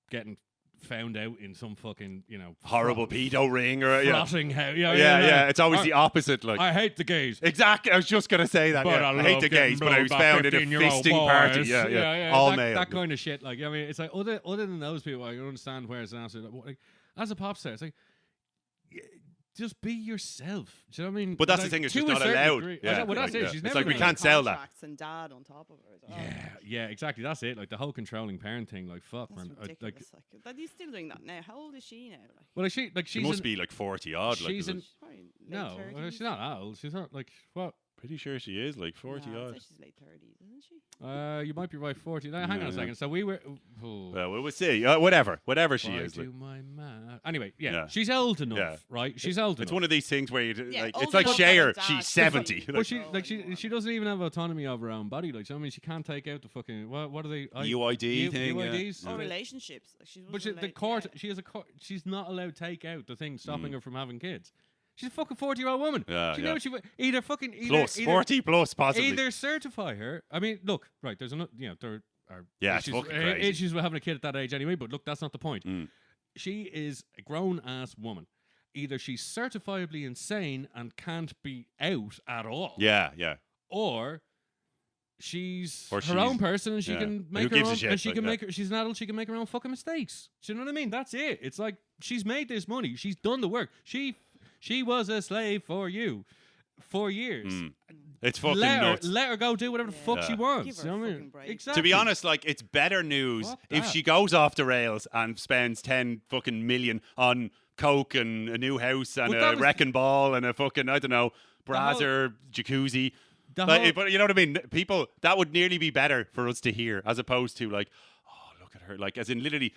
getting found out in some fucking, horrible pedo ring or frotting house. It's always the opposite. Like, I hate the gays. Exactly. I was just gonna say that. But I hate the gays, but I was found at a fisting party. Yeah. All male. That kind of shit. Like, I mean, it's like other than those people, I understand where it's answered. Like, as a pop star, it's like, just be yourself. Do you know what I mean? But that's the thing; it's just not allowed. Yeah, well, that's it. She's it's never like we can't sell that. And dad on top of her as well. Yeah, exactly. That's it. Like the whole controlling parent thing. Like, fuck, That's man. ridiculous. But he's still doing that now. How old is she now? She must be like 40 odd. She's no, she's not that old. She's not like what? Pretty sure she is like 40 odd. She's late 30s, isn't she? You might be right. 40. Now, hang on a second. So we were. Well, we'll see. Whatever she is. Like. My man. Anyway, she's old enough, right? She's old enough. It's one of these things where it's like Cher. She's 70. But she doesn't even have autonomy of her own body. Like, so, I mean, she can't take out the fucking what are they? UID thing. UIDs. Or relationships. Like, the court. She has a court. She's not allowed to take out the thing stopping her from having kids. She's a fucking 40-year-old woman. She knows either 40 plus possibly. Either certify her. I mean, look, right? There's there are issues with having a kid at that age anyway. But look, that's not the point. She is a grown-ass woman. Either she's certifiably insane and can't be out at all. Yeah. Or she's her own person and she can make her own. And she can make her. She's an adult. She can make her own fucking mistakes. Do you know what I mean? That's it. It's like she's made this money. She's done the work. She was a slave for you for years. It's fucking nuts. Let her go do whatever the fuck she wants. You know what I mean? Exactly. To be honest, like, it's better news if she goes off the rails and spends 10 fucking million on coke and a new house and a wrecking ball and a fucking, I don't know, brazier, jacuzzi. But you know what I mean? People, that would nearly be better for us to hear as opposed to like, oh, look at her. Like, as in literally,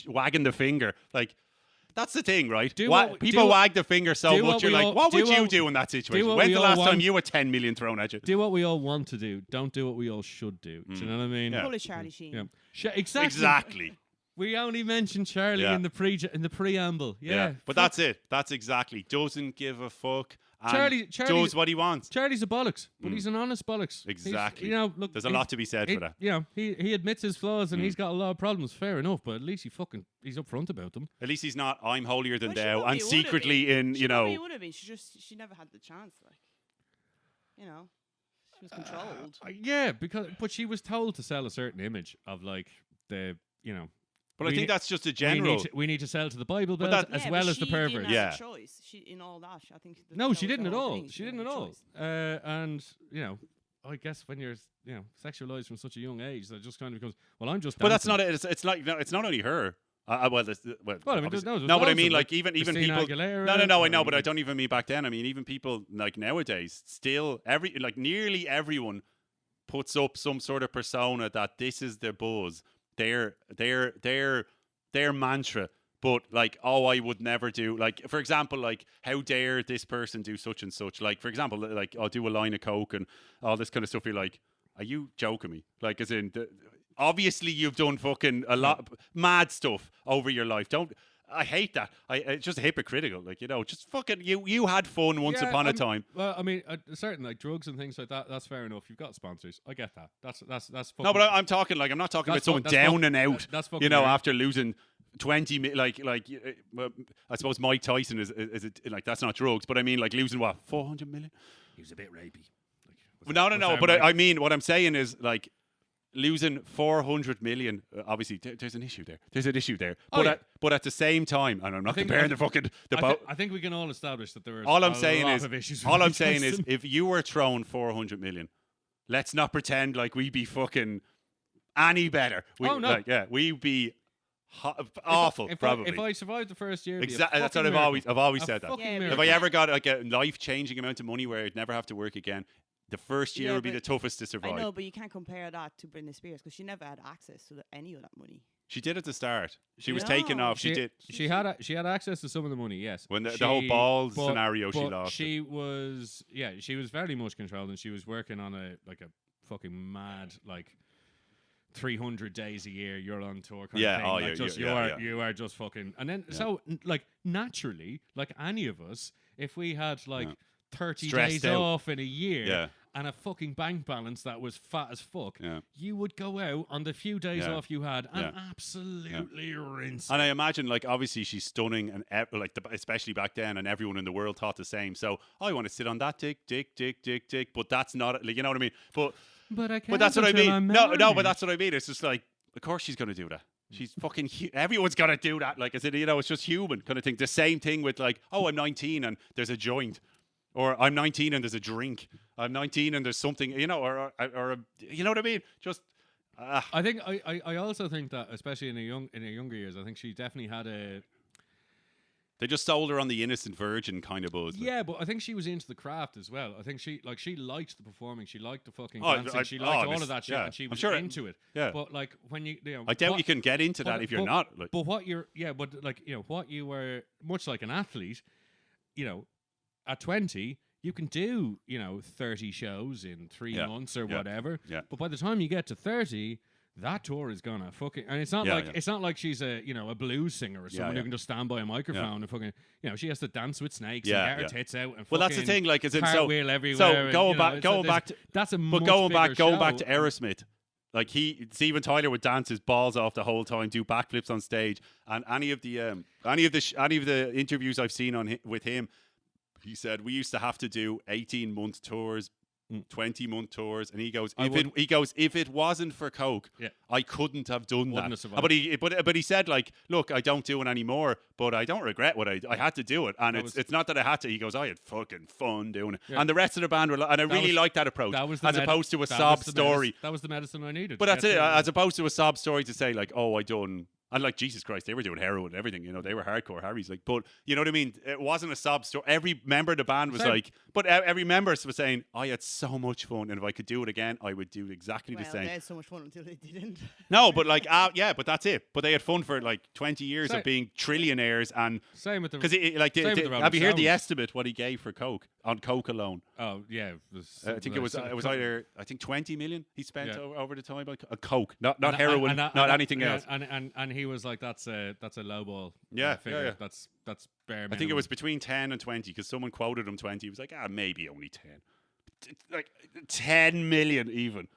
wagging the finger. Like, that's the thing, right? People wag the finger so much. You're like, what would you do in that situation? When's the last time you had 10 million thrown at you? Do what we all want to do. Don't do what we all should do. Do you know what I mean? Call it Charlie Sheen. Yeah. Exactly. We only mentioned Charlie in the preamble. Yeah. But that's it. That's exactly. Doesn't give a fuck. Charlie does what he wants. Charlie's a bollocks, but he's an honest bollocks. Exactly. Look, there's a lot to be said for that. He admits his flaws and he's got a lot of problems. Fair enough, but at least he's upfront about them. At least he's not. I'm holier than thou, and secretly in She would have been. She never had the chance. Like, she was controlled. but she was told to sell a certain image of like the. But I think that's just a general. We need to sell to the Bible Belt as well as the perverts. Didn't have a choice. In all that, I think. No, she didn't at all. She didn't at all. And I guess when you're sexualized from such a young age, that just kind of becomes I'm just. But that's not it. It's like it's not only her. I mean, but I mean, like even people. Aguilera, No, I know, but I don't even mean back then. I mean, even people like nowadays, still nearly everyone puts up some sort of persona that this is their buzz. Their mantra, but like, I would never do, like, for example, like, how dare this person do such and such, like, for example, like, I'll do a line of coke and all this kind of stuff. You're like, are you joking me? Like, as in, obviously you've done fucking a lot mad stuff over your life. I hate that. It's just hypocritical. Like, just fucking you had fun once upon a time. Well, I mean, certain like drugs and things like that. That's fair enough. You've got sponsors. I get that. That's fucking. No, but I'm talking like I'm not talking about someone down and out. That's fucking after losing 20 I suppose Mike Tyson is like, that's not drugs, but I mean, like, losing 400 million. He was a bit rapey. No. But I mean, what I'm saying is like. Losing 400 million, obviously, there's an issue there. But at the same time, and I'm not comparing the boat. I think we can all establish that there is all I'm a saying lot is, of issues. All I'm saying is, if you were thrown 400 million, let's not pretend like we'd be fucking any better. We'd be awful, probably. If I survived the first year, exactly. That's what I've always said that. If I ever got like a life-changing amount of money where I'd never have to work again, The first year Yeah, would be but the toughest to survive. I know, but you can't compare that to Britney Spears because she never had access to any of that money. She did at the start. She was No. taken off. She did. She had access to some of the money. Yes. When the whole ball scenario, she but lost. She was she was very much controlled, and she was working on a fucking mad 300 days a year. You're on tour kind of thing. Oh, Like, yeah, just, you are just fucking. And then so naturally, like any of us, if we had 30 Stressed days out. off in a year. Yeah. And a fucking bank balance that was fat as fuck, Yeah. you would go out on the few days off you had and Yeah. absolutely rinse. And I imagine, obviously she's stunning, and especially back then, and everyone in the world thought the same. So I want to sit on that dick, but that's not, you know what I mean? But I can't. But that's what I mean. I'm No, married. but that's what I mean. It's just of course she's going to do that. She's fucking. Everyone's got to do that. I said, it's just human kind of thing. The same thing with I'm 19 and there's a joint, or I'm 19 and there's a drink. I'm 19 and there's something, or you know what I mean? Just. I think I also think that, especially in her younger years, I think she definitely had a. They just sold her on the innocent virgin kind of buzz. Yeah, but I think she was into the craft as well. I think she liked the performing, she liked the fucking dancing, she liked all of that shit, and she was into it. Yeah. But when you I doubt you can get into that if you're not. But what you're what you were, much like an athlete, at 20 you can do 30 shows in 3 months or whatever. Yeah. But by the time you get to 30. That tour is gonna fucking, and it's not like she's a blues singer or someone who can just stand by a microphone and fucking she has to dance with snakes and get her tits out and that's the thing, cartwheel everywhere. So going back to Aerosmith. Steven Tyler would dance his balls off the whole time, do backflips on stage, and any of the interviews I've seen with him, he said we used to have to do 18-month tours. 20-month tours, and he goes, if it wasn't for coke, I couldn't have done that. But he said, look, I don't do it anymore, but I don't regret what I had to do it, and it's not that I had to. He goes, I had fucking fun doing it, and the rest of the band were, and I really liked that approach, as opposed to a sob story. That was the medicine I needed. But that's it, as opposed to a sob story to say I done. And Jesus Christ, they were doing heroin and everything, they were hardcore Harrys. But you know what I mean? It wasn't a sob story. Every member of the band was every member was saying, I had so much fun, and if I could do it again, I would do exactly the same. They had so much fun until they didn't. No, but but that's it. But they had fun for 20 years of being trillionaires, and same with the because have you heard the estimate what he gave for coke on coke alone? Oh yeah, I think it was either 20 million he spent over the time on coke, not heroin, not anything else. And he was like, that's a lowball figure. Yeah. That's bare minimum. I think it was between 10 and 20 because someone quoted him 20. He was like, maybe only 10. 10 million even.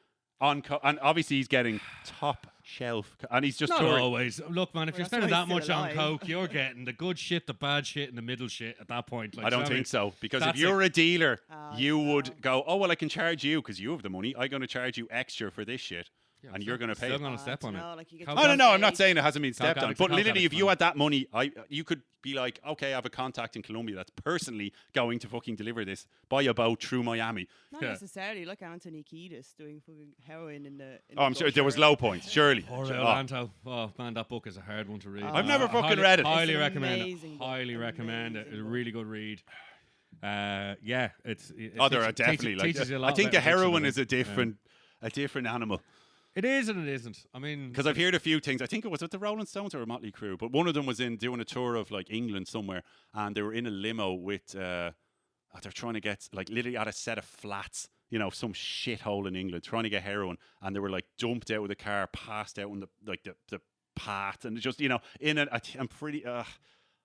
And obviously he's getting top shelf, and he's just not touring. always. Look, man, if you're spending that much on coke, you're getting the good shit, the bad shit, and the middle shit at that point. I don't think so, because if you're a dealer, you would go, I can charge you because you have the money. I'm going to charge you extra for this shit. And you're going to pay. Still going to step on it. No, I'm not saying it hasn't been stepped on. But literally, if you had that money, you could be like, okay, I have a contact in Colombia that's personally going to fucking deliver this by a boat through Miami. Not necessarily. Like Anthony Kiedis doing fucking heroin in the I'm sure there was low points, surely. Poor Anto. Oh, man, that book is a hard one to read. I've never fucking read it. Highly recommend it. Highly recommend it. It's a really good read. There are definitely. I think the heroin is a different animal. It is and it isn't. I mean, because I've heard a few things. I think it was with the Rolling Stones or a Motley Crue, but one of them was doing a tour of England somewhere, and they were in a limo with. They're trying to get literally at a set of flats, some shithole in England, trying to get heroin, and they were dumped out of the car, passed out on the path, and just in it. I'm pretty.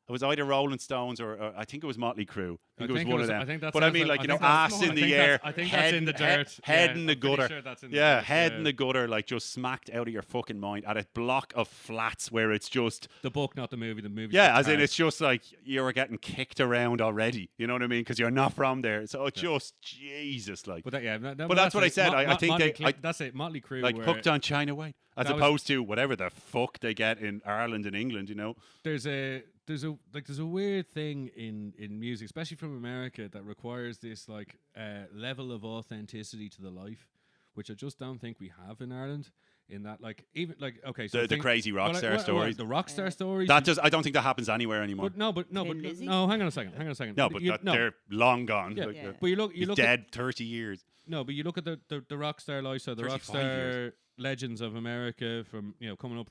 It was either Rolling Stones or I think it was Motley Crue. I think it was one of them. But I mean, ass in the air, I think that's in the dirt, head in the gutter. Sure that's in the dirt. Head in the gutter, just smacked out of your fucking mind at a block of flats where it's just the book, not the movie. The movie. Yeah, as in it's just you were getting kicked around already. You know what I mean? Because you're not from there, so it's just Jesus, But that's what I said. I think that's it. Motley Crue, hooked on China White, as opposed to whatever the fuck they get in Ireland and England. There's a weird thing in music, especially from America, that requires this level of authenticity to the life, which I just don't think we have in Ireland. In that, so the crazy rock star stories, the rock star stories. I don't think that happens anywhere anymore. No. Hang on a second. No, but they're long gone. Yeah. But you look dead 30 years. No, but you look at the rock star lifestyle, the rock 35 star years. legends of America from coming up,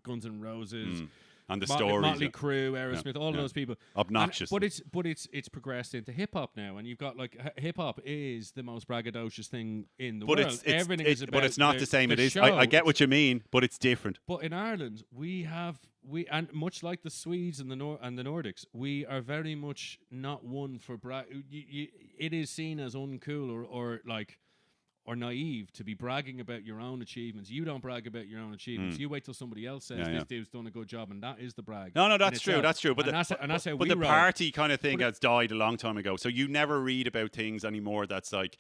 Guns N' Roses, And the Motley stories. Crue, Aerosmith, all of those people. Obnoxious. But it's progressed into hip hop now, and you've got like hip hop is the most braggadocious thing in the world. Everything is about but it's not the same. It is. show. I get what you mean, but it's different. But in Ireland, and much like the Swedes and the Nordics, we are very much not one for it is seen as uncool or naive to be bragging about your own achievements. You don't brag about your own achievements. You wait till somebody else says this dude's done a good job, and that is the brag. No, that's true. That's true. But the party kind of thing has died a long time ago. So you never read about things anymore that's like,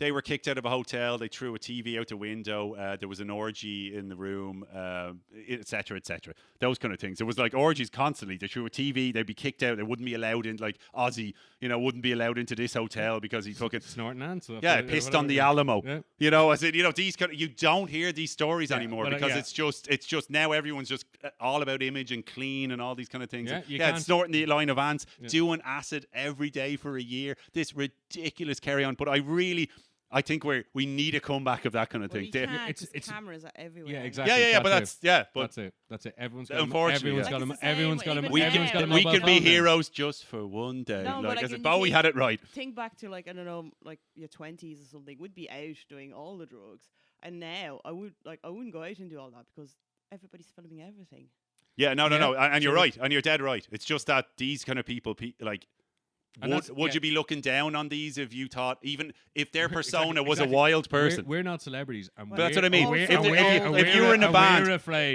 they were kicked out of a hotel, they threw a TV out the window, there was an orgy in the room, etc., etc. Those kind of things. It was like orgies constantly. They threw a TV, they'd be kicked out, they wouldn't be allowed in, like Ozzy, wouldn't be allowed into this hotel because he fucking... Snorting ants. Pissed on the Alamo. Yeah. These you don't hear these stories anymore because it's just now everyone's just all about image and clean and all these kind of things. It's snorting the line of ants, doing acid every day for a year. This ridiculous carry on. But I think we need a comeback of that kind of thing. It's cameras are everywhere. Yeah, exactly. That's it. That's it. Everyone's got unfortunately, everyone's got a we can be heroes just for one day. No, like Bowie had it right. Think back to I don't know, like your 20s or something. Would be out doing all the drugs, and now I wouldn't go out and do all that because everybody's filming everything. Yeah, no, and you're right, and you're dead right. It's just that these kind of people, would you be looking down on these if you thought, even if their persona was a wild person? We're not celebrities. And that's what I mean. If you were in a band,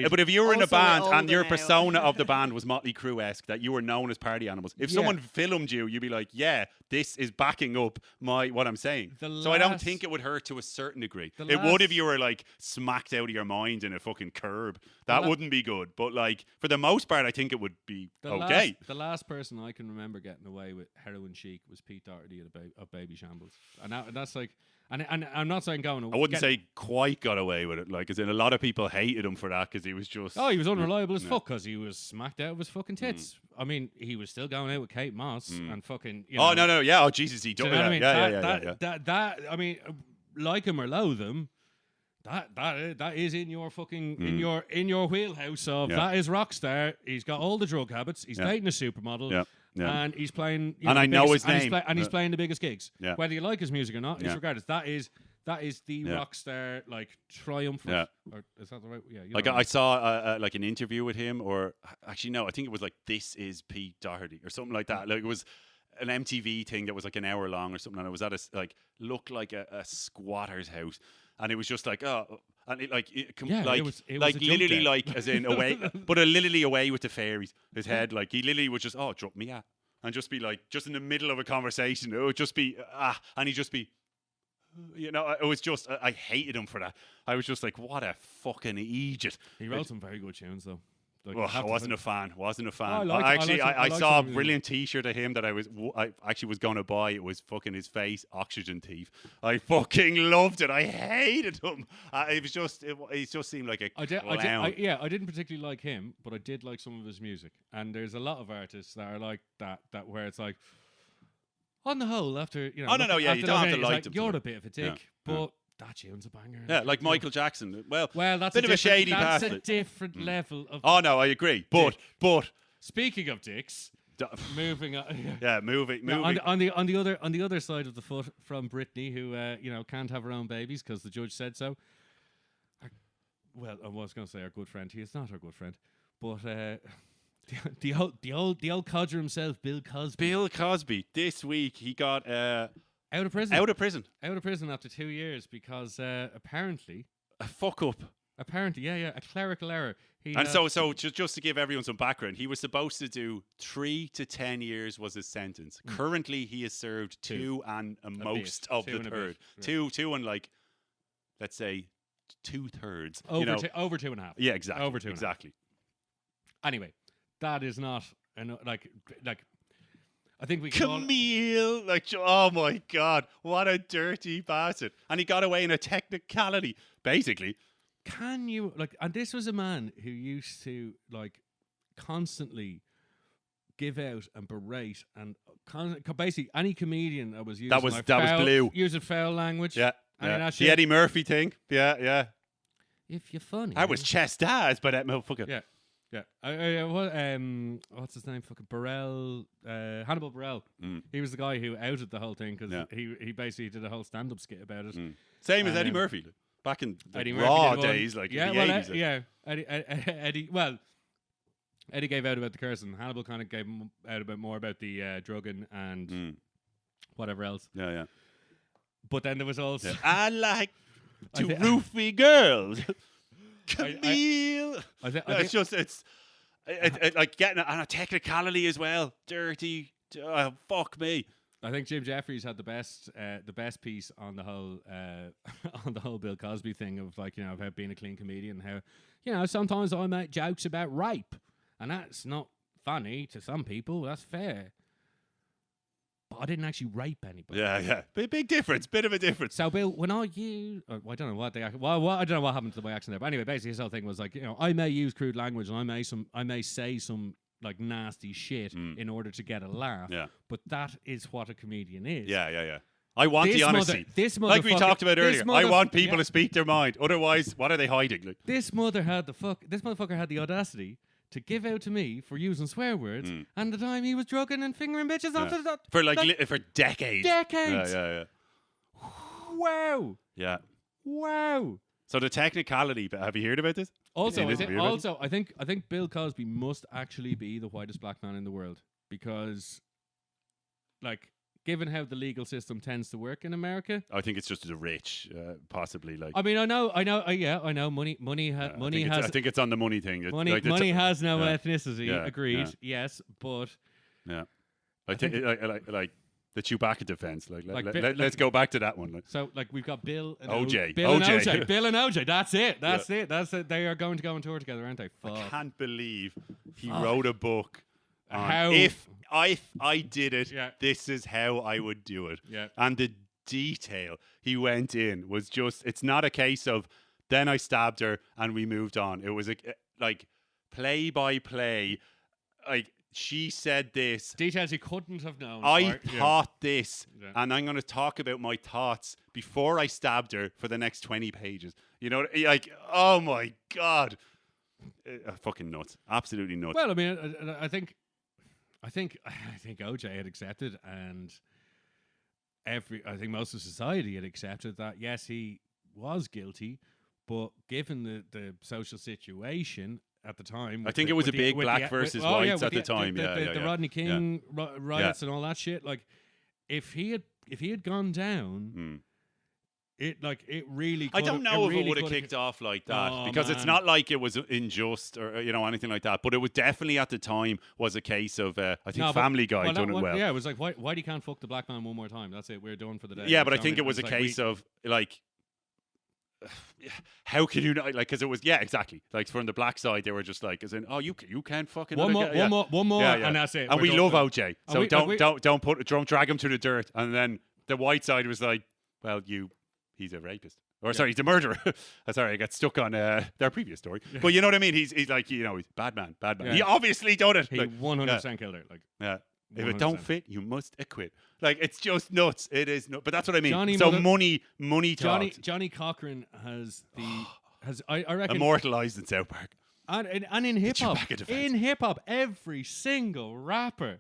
but if you were in a band and your now. persona of the band was Motley Crue-esque, that you were known as party animals, if someone filmed you, you'd be like, yeah, this is backing up what I'm saying. So I don't think it would hurt to a certain degree. It would if you were like smacked out of your mind in a fucking curb. That wouldn't be good. But like for the most part, I think it would be okay. The last person I can remember getting away with heroin chic was Pete Doherty of Baby Shambles, and that's like, and I'm not saying going. I wouldn't say quite got away with it, like, as in a lot of people hated him for that because he was just. Oh, he was unreliable as fuck because he was smacked out of his fucking tits. I mean, he was still going out with Kate Moss and fucking. Oh no, yeah, oh Jesus, he done that. Yeah. I mean, like him or loathe him. That is in your fucking in your wheelhouse of that is Rockstar. He's got all the drug habits. He's dating a supermodel. And he's playing. And I know his name. He's playing the biggest gigs. Yeah. Whether you like his music or not, regardless. That is the Rockstar triumph. Yeah. Or is that the right? Yeah. Like I saw like an interview with him, or actually no, I think it was like "This Is Pete Doherty" or something like that. Like it was an MTV thing that was like an hour long or something, and it was at looked like a squatter's house. And it was just like, and it was literally like as in away, but literally away with the fairies. His head, like he literally would just drop me at, and just be like, just in the middle of a conversation, it would just be and he'd just be, it was just I hated him for that. I was just like, what a fucking idiot. He wrote some very good tunes though. Like, I wasn't a fan. I saw a brilliant T-shirt of him that I actually was going to buy. It was fucking his face, Oxygen Thief. I fucking loved it. I hated him. It just seemed like a clown. I didn't particularly like him, but I did like some of his music. And there's a lot of artists that are like that where it's like, on the whole, after you don't have to like them. You're a bit of a dick, but. That tune's a banger. Yeah, like Michael Jackson. Well, that's bit of a shady That's bastard. a different level of. Oh no, I agree. But speaking of dicks, moving on. Yeah, moving. On the other side of the foot from Britney, who can't have her own babies because the judge said so. I was going to say our good friend. He is not our good friend, but the old codger himself, Bill Cosby. Bill Cosby. This week he got out of prison. Out of prison after 2 years because apparently a fuck up. Apparently, a clerical error. So just to give everyone some background, he was supposed to do 3 to 10 years was his sentence. Currently, he has served 2 and most of the third. Two and like, let's say 2/3. Over 2.5. Yeah, exactly. Over 2.5. Exactly. Anyway, that is not like. I think we Camille, oh my God, what a dirty bastard. And he got away in a technicality, basically. Can you, and this was a man who used to, constantly give out and berate and basically any comedian that was using that was blue, using foul language. Yeah, the Eddie Murphy thing. Yeah. If you're funny, I was chastised by that motherfucker. Yeah. What's his name? Fucking Burrell, Hannibal Burrell. He was the guy who outed the whole thing because he basically did a whole stand-up skit about it. Same as Eddie Murphy back in the Eddie Raw days, like in the 80s. Eddie gave out about the cursing. Hannibal kind of gave out more about the drugging and whatever else. Yeah. But then there was also I like to roofie girls. Camille. It's like getting on a technicality as well. Dirty. Fuck me. I think Jim Jeffries had the best piece on the whole on the whole Bill Cosby thing of like, you know, about being a clean comedian, how, you know, sometimes I make jokes about rape and that's not funny to some people. That's fair. But I didn't actually rape anybody. Yeah. Big difference. Bit of a difference. So, Bill, when I use... I don't know what I don't know what happened to my accent there. But anyway, basically his whole thing was like, you know, I may use crude language and I may say some like nasty shit in order to get a laugh. Yeah. But that is what a comedian is. Yeah. I want the honesty. Like we talked about earlier. I want people to speak their mind. Otherwise, what are they hiding? Like, this motherfucker had the audacity to give out to me for using swear words, and the time he was drugging and fingering bitches after that for for decades. Yeah. Wow. Yeah. Wow. So the technicality. Have you heard about this? I think Bill Cosby must actually be the whitest black man in the world because, like, given how the legal system tends to work in America, I think it's just the rich, possibly. Like, I mean, I know. Money has. I think it's on the money thing. Money has no ethnicity. Yeah, agreed. Yeah. Yes, but I think like the Chewbacca defense. Let's go back to that one. Like. So, like, we've got Bill and OJ. Bill and OJ. That's it. That's it. They are going to go on tour together, aren't they? Fuck. I can't believe he wrote a book. How if I did it, this is how I would do it. Yeah. And the detail he went in was just, it's not a case of then I stabbed her and we moved on. It was like play by play. Like, she said this. Details he couldn't have known. I thought this, and I'm going to talk about my thoughts before I stabbed her for the next 20 pages. You know, like, oh my God. Fucking nuts. Absolutely nuts. Well, I mean, I think OJ had accepted, and I think most of society had accepted that, yes, he was guilty, but given the social situation at the time, I think it was a big black versus whites at the time. The Rodney King riots and all that shit. Like, if he had gone down. It really. I don't know if it would have kicked off like that because it's not like it was unjust or anything like that. But it was definitely at the time was a case of I think Family Guy done it well. Yeah, it was like why you can't fuck the black man one more time? That's it. We're done for the day. Yeah, but I think it was a case of like. How can you not, like, because it was exactly like from the black side they were just like as in you can't fucking one more and that's it. And we love OJ, so don't drag him to the dirt. And then the white side was like, well, he's a rapist. Or sorry, he's a murderer. Sorry, I got stuck on their previous story. But you know what I mean? He's like, he's bad man. Yeah. He obviously done it. He 100% killed her. Like, yeah. If it don't fit, you must acquit. Like, it's just nuts. It is nuts. But that's what I mean. Money talk. Johnny Cochran I reckon immortalized in South Park. And in hip hop, every single rapper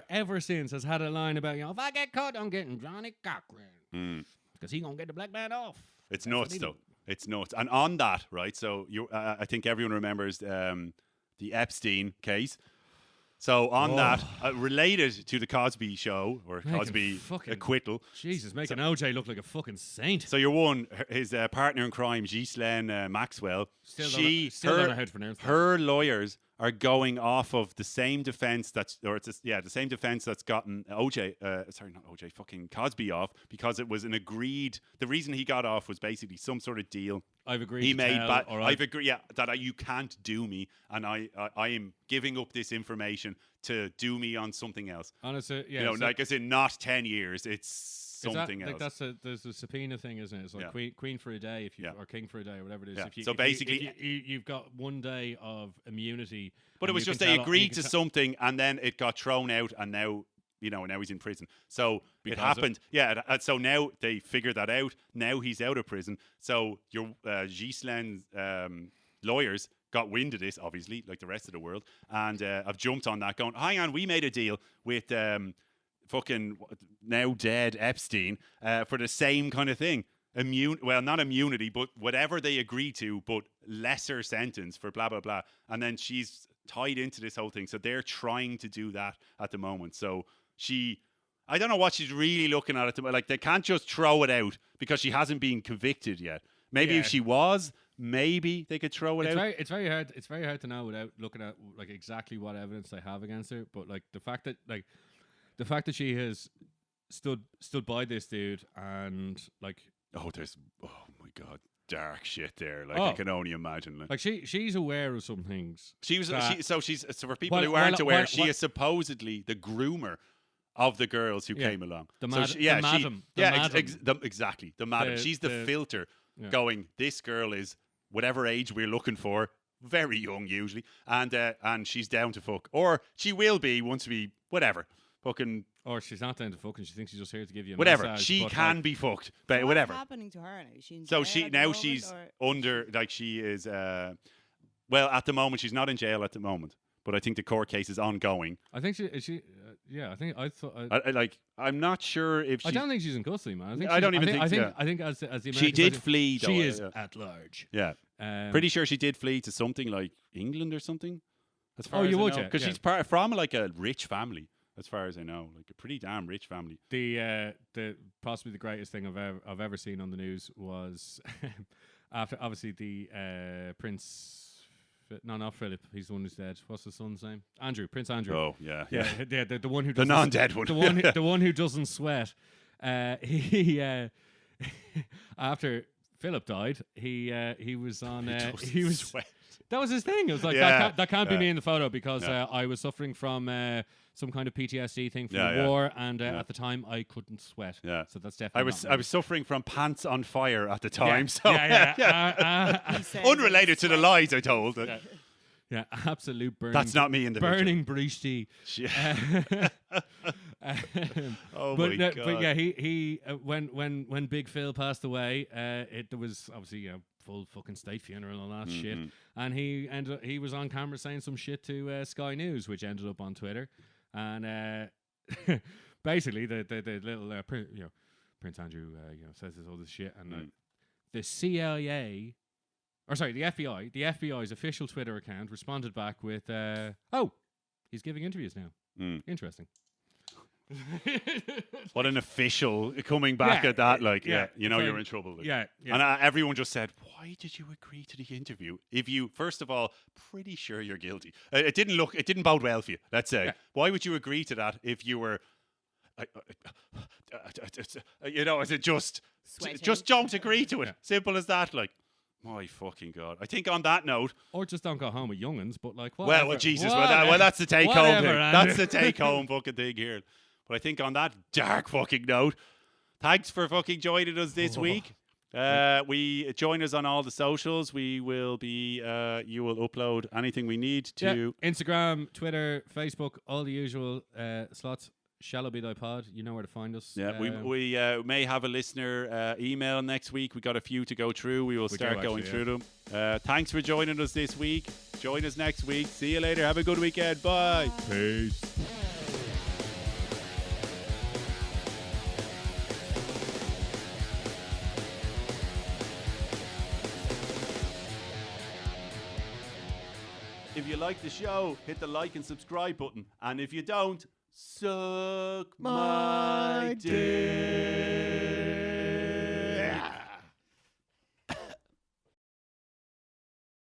ever since has had a line about, if I get caught, I'm getting Johnny Cochran. Because he gonna get the black man off. It's nuts though. It's nuts. And on that, right? So I think everyone remembers the Epstein case. So on that, related to the Cosby show or Cosby acquittal. Jesus, making OJ look like a fucking saint. So your one, his partner in crime, Ghislaine Maxwell. Still don't know how to pronounce that. Her lawyers are going off of the same defense the same defense that's gotten fucking Cosby off, because it was an agreed. The reason he got off was basically some sort of deal. I've agreed. He made. I've agreed. Yeah, that you can't do me, and I am giving up this information to do me on something else. Honestly, yeah. Like as in not 10 years. It's something else. There's a subpoena thing, isn't it? It's like queen for a day, or king for a day, or whatever it is. Yeah. If you, So if basically, you've got 1 day of immunity. But it was just they agreed to something, and then it got thrown out, and now now he's in prison. So it happened. So now they figured that out. Now he's out of prison. So your Ghislaine's lawyers got wind of this, obviously, like the rest of the world, and I've jumped on that, going, hang on, we made a deal with fucking now dead Epstein for the same kind of thing. Not immunity, but whatever they agreed to, but lesser sentence for blah, blah, blah. And then she's tied into this whole thing. So they're trying to do that at the moment. So I don't know what she's really looking at. Like, they can't just throw it out because she hasn't been convicted yet. Maybe if she was, maybe they could throw it out. It's very hard. It's very hard to know without looking at like exactly what evidence they have against her. But like the fact that she has stood by this dude and like. Oh my God, dark shit there. Like I can only imagine. Like she's aware of some things. So for people who aren't aware, she is supposedly the groomer of the girls who came along. The madam. Exactly. The madam. She's the filter going, this girl is whatever age we're looking for, very young usually, and she's down to fuck. Or she will be once we, whatever. Fucking. Or she's not down to fuck and she thinks she's just here to give you a whatever. massage, she can be fucked. But so whatever. What's happening to her now? Is she in so jail she's or? under, like she is, well, at the moment, she's not in jail at the moment. But I think the court case is ongoing. I think I think I thought. I'm not sure if she. I don't think she's in custody, man. I don't even think. I think as the American she did flee. Though, she is at large. Yeah, pretty sure she did flee to something like England or something. As far as you I would, know, because she's from like a rich family, as far as I know, like a pretty damn rich family. The possibly the greatest thing I've ever seen on the news was after obviously the Prince. No, not Philip. He's the one who's dead. What's his son's name? Andrew. Prince Andrew. Oh, yeah. The one who the non-dead one. The one who doesn't sweat. He after Philip died, he was on. He was sweat. That was his thing. It was like that can't be me in the photo because I was suffering from some kind of PTSD thing from the war, and at the time I couldn't sweat. Yeah. So that's definitely. I was suffering from pants on fire at the time. Yeah. So unrelated to the lies I told. Yeah, absolute burning. That's not me in the burning Britney. Oh my God! But yeah, he when Big Phil passed away, there was obviously full fucking state funeral and all that shit, and he was on camera saying some shit to Sky News, which ended up on Twitter, and basically the little Prince Andrew says all this shit, and the CIA. Or sorry, the FBI. The FBI's official Twitter account responded back with, he's giving interviews now. Interesting. What an official coming back at that. You're in trouble. Yeah. And everyone just said, why did you agree to the interview? If you, first of all, pretty sure you're guilty. It didn't bode well for you, let's say. Yeah. Why would you agree to that if you were, is it just don't agree to it? Yeah. Simple as that, like. My fucking God. I think on that note... Or just don't go home with young'uns, but like... Whatever, well, Jesus. Well, that's the take-home thing. That's the take-home fucking thing here. But I think on that dark fucking note, thanks for fucking joining us this week. We join us on all the socials. We will be... you will upload anything we need to... Yeah. Instagram, Twitter, Facebook, all the usual slots. Shallow Be Thy Pod, you know where to find us. Yeah, we may have a listener email next week. We got a few to go through. We will start going through them. Thanks for joining us this week. Join us next week. See you later. Have a good weekend. Bye. Peace. If you like the show, hit the like and subscribe button. And if you don't, suck my dick.